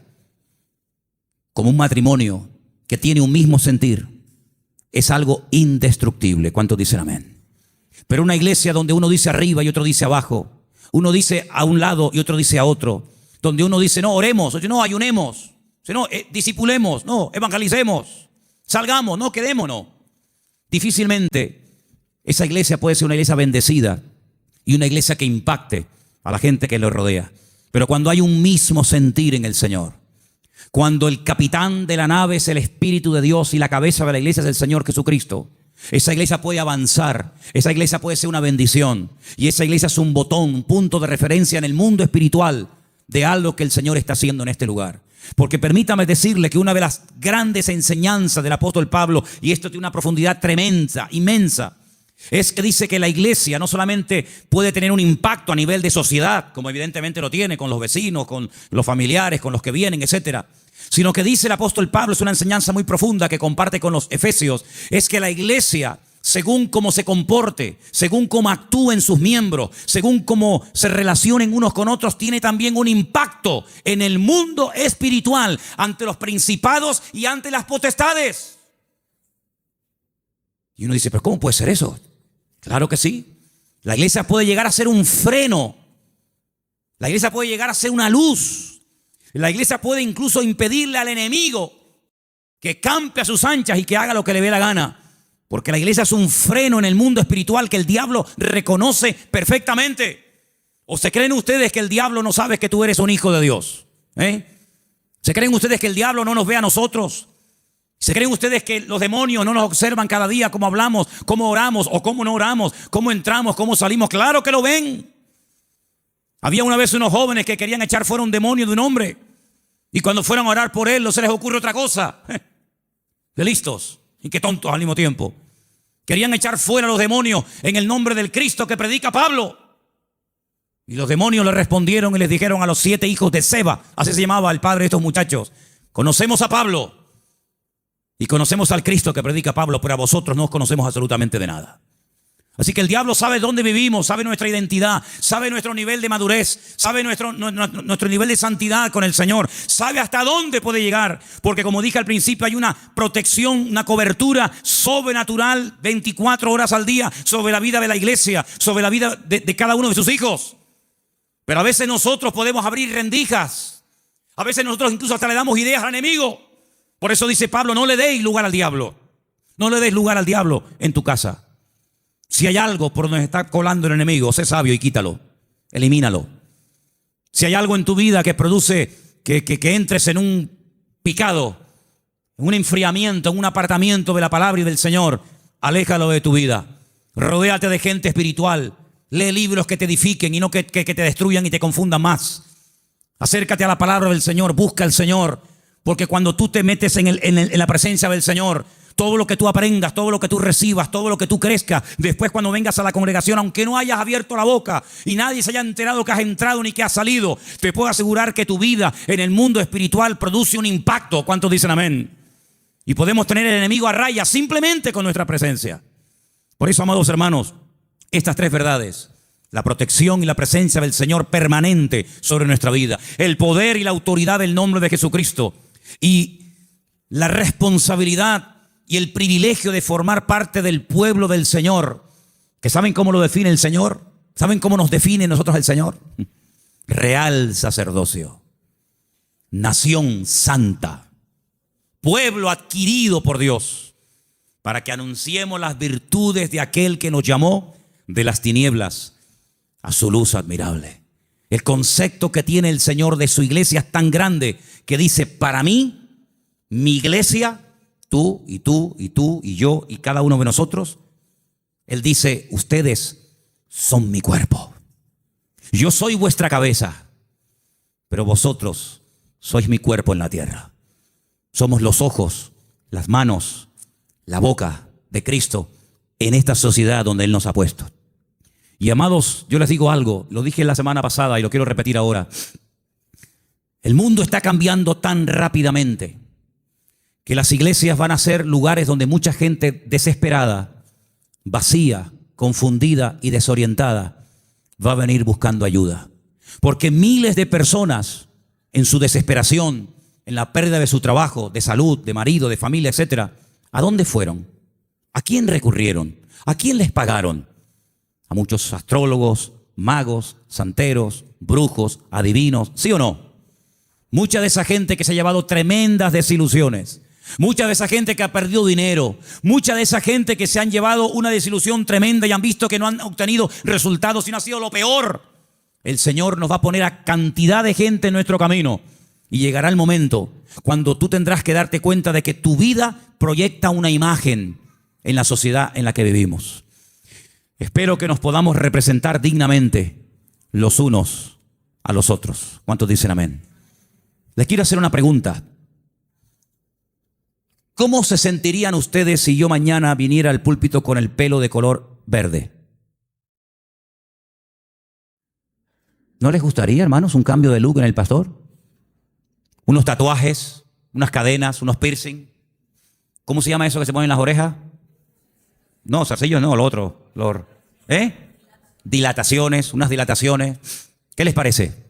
como un matrimonio que tiene un mismo sentir, es algo indestructible. ¿Cuántos dicen amén? Pero una iglesia donde uno dice arriba y otro dice abajo, uno dice a un lado y otro dice a otro, donde uno dice no, oremos, otro no, ayunemos, no, discipulemos, no, evangelicemos, salgamos, no, quedémonos. Difícilmente esa iglesia puede ser una iglesia bendecida y una iglesia que impacte a la gente que lo rodea. Pero cuando hay un mismo sentir en el Señor, cuando el capitán de la nave es el Espíritu de Dios y la cabeza de la iglesia es el Señor Jesucristo, esa iglesia puede avanzar, esa iglesia puede ser una bendición, y esa iglesia es un botón, un punto de referencia en el mundo espiritual de algo que el Señor está haciendo en este lugar. Porque permítame decirle que una de las grandes enseñanzas del apóstol Pablo, y esto tiene una profundidad tremenda, inmensa, es que dice que la iglesia no solamente puede tener un impacto a nivel de sociedad, como evidentemente lo tiene con los vecinos, con los familiares, con los que vienen, etcétera, sino que dice el apóstol Pablo, es una enseñanza muy profunda que comparte con los efesios, es que la iglesia, según cómo se comporte, según cómo actúen sus miembros, según cómo se relacionen unos con otros, tiene también un impacto en el mundo espiritual, ante los principados y ante las potestades. Y uno dice, pero ¿cómo puede ser eso? Claro que sí. La iglesia puede llegar a ser un freno. La iglesia puede llegar a ser una luz. La iglesia puede incluso impedirle al enemigo que campe a sus anchas y que haga lo que le dé la gana. Porque la iglesia es un freno en el mundo espiritual que el diablo reconoce perfectamente. ¿O se creen ustedes que el diablo no sabe que tú eres un hijo de Dios? ¿Se creen ustedes que el diablo no nos ve a nosotros? ¿Se creen ustedes que los demonios no nos observan cada día cómo hablamos, cómo oramos o cómo no oramos, cómo entramos, cómo salimos? Claro que lo ven. Había una vez unos jóvenes que querían echar fuera un demonio de un hombre, y cuando fueron a orar por él no se les ocurre otra cosa. Qué listos y qué tontos al mismo tiempo. Querían echar fuera los demonios en el nombre del Cristo que predica Pablo. Y los demonios le respondieron y les dijeron a los 7 hijos de Seba, así se llamaba el padre de estos muchachos: conocemos a Pablo y conocemos al Cristo que predica Pablo, pero a vosotros no os conocemos absolutamente de nada. Así que el diablo sabe dónde vivimos, sabe nuestra identidad, sabe nuestro nivel de madurez, sabe nuestro nivel de santidad con el Señor, sabe hasta dónde puede llegar, porque como dije al principio, hay una protección, una cobertura sobrenatural 24 horas al día sobre la vida de la iglesia, sobre la vida de cada uno de sus hijos. Pero a veces nosotros podemos abrir rendijas, a veces nosotros incluso hasta le damos ideas al enemigo. Por eso dice Pablo, no le deis lugar al diablo, no le des lugar al diablo en tu casa. Si hay algo por donde está colando el enemigo, sé sabio y quítalo, elimínalo. Si hay algo en tu vida que produce que entres en un picado, en un enfriamiento, en un apartamiento de la palabra y del Señor, aléjalo de tu vida. Rodéate de gente espiritual. Lee libros que te edifiquen y no que te destruyan y te confundan más. Acércate a la palabra del Señor, busca al Señor, porque cuando tú te metes en la presencia del Señor, todo lo que tú aprendas, todo lo que tú recibas, todo lo que tú crezcas, después cuando vengas a la congregación, aunque no hayas abierto la boca y nadie se haya enterado que has entrado ni que has salido, te puedo asegurar que tu vida en el mundo espiritual produce un impacto. ¿Cuántos dicen amén? Y podemos tener el enemigo a raya simplemente con nuestra presencia. Por eso, amados hermanos, estas 3 verdades: la protección y la presencia del Señor permanente sobre nuestra vida, el poder y la autoridad del nombre de Jesucristo, y la responsabilidad y el privilegio de formar parte del pueblo del Señor, que ¿saben cómo lo define el Señor? ¿Saben cómo nos define nosotros el Señor? Real sacerdocio, nación santa, pueblo adquirido por Dios, para que anunciemos las virtudes de aquel que nos llamó de las tinieblas a su luz admirable. El concepto que tiene el Señor de su iglesia es tan grande que dice: para mí, mi iglesia, tú y tú y tú y yo y cada uno de nosotros, Él dice: ustedes son mi cuerpo. Yo soy vuestra cabeza, pero vosotros sois mi cuerpo en la tierra. Somos los ojos, las manos, la boca de Cristo en esta sociedad donde Él nos ha puesto. Y amados, yo les digo algo, lo dije la semana pasada y lo quiero repetir ahora. El mundo está cambiando tan rápidamente que las iglesias van a ser lugares donde mucha gente desesperada, vacía, confundida y desorientada va a venir buscando ayuda. Porque miles de personas en su desesperación, en la pérdida de su trabajo, de salud, de marido, de familia, etcétera, ¿a dónde fueron? ¿A quién recurrieron? ¿A quién les pagaron? A muchos astrólogos, magos, santeros, brujos, adivinos, ¿sí o no? Mucha de esa gente que se ha llevado tremendas desilusiones, mucha de esa gente que ha perdido dinero, mucha de esa gente que se han llevado una desilusión tremenda y han visto que no han obtenido resultados y no ha sido lo peor. El Señor nos va a poner a cantidad de gente en nuestro camino y llegará el momento cuando tú tendrás que darte cuenta de que tu vida proyecta una imagen en la sociedad en la que vivimos. Espero que nos podamos representar dignamente los unos a los otros. ¿Cuántos dicen amén? Les quiero hacer una pregunta. ¿Cómo se sentirían ustedes si yo mañana viniera al púlpito con el pelo de color verde? ¿No les gustaría, hermanos, un cambio de look en el pastor? Unos tatuajes, unas cadenas, unos piercing. ¿Cómo se llama eso que se pone en las orejas? No, zarcillos no, lo otro. Dilataciones, unas dilataciones. ¿Qué les parece?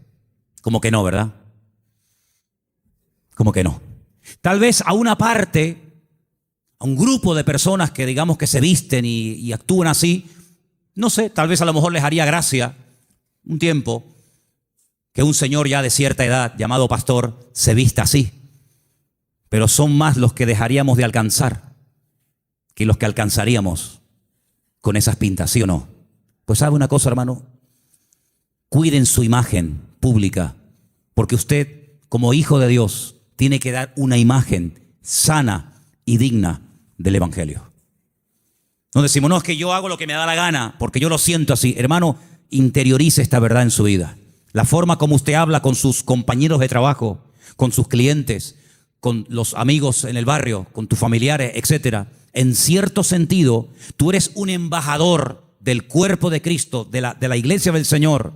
Como que no, ¿verdad? Como que no. Tal vez a una parte, a un grupo de personas que digamos que se visten y actúan así, no sé, tal vez a lo mejor les haría gracia un tiempo que un señor ya de cierta edad, llamado pastor, se vista así. Pero son más los que dejaríamos de alcanzar que los que alcanzaríamos con esas pintas, ¿sí o no? Pues sabe una cosa, hermano, cuiden su imagen pública, porque usted, como hijo de Dios, tiene que dar una imagen sana y digna del Evangelio. No decimos, no, es que yo hago lo que me da la gana, porque yo lo siento así. Hermano, interiorice esta verdad en su vida. La forma como usted habla con sus compañeros de trabajo, con sus clientes, con los amigos en el barrio, con tus familiares, etcétera. En cierto sentido, tú eres un embajador del cuerpo de Cristo, de la iglesia del Señor,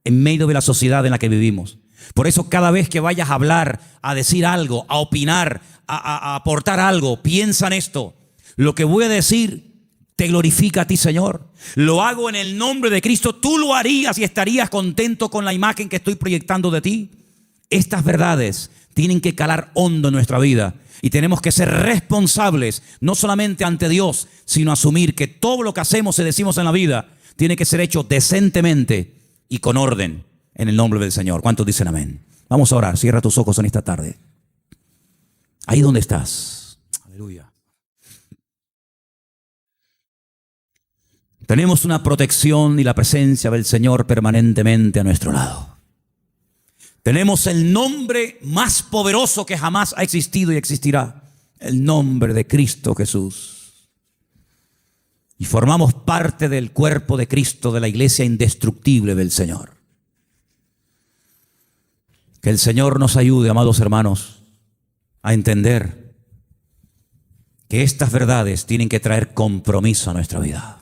en medio de la sociedad en la que vivimos. Por eso cada vez que vayas a hablar, a decir algo, a opinar, a aportar algo, piensa en esto. Lo que voy a decir te glorifica a ti, Señor. Lo hago en el nombre de Cristo. Tú lo harías y estarías contento con la imagen que estoy proyectando de ti. Estas verdades tienen que calar hondo en nuestra vida y tenemos que ser responsables, no solamente ante Dios, sino asumir que todo lo que hacemos y decimos en la vida tiene que ser hecho decentemente y con orden en el nombre del Señor. ¿Cuántos dicen amén? Vamos a orar. Cierra tus ojos en esta tarde. Ahí donde estás. Aleluya. Tenemos una protección y la presencia del Señor permanentemente a nuestro lado. Tenemos el nombre más poderoso que jamás ha existido y existirá. El nombre de Cristo Jesús. Y formamos parte del cuerpo de Cristo, de la iglesia indestructible del Señor. Que el Señor nos ayude, amados hermanos, a entender que estas verdades tienen que traer compromiso a nuestra vida.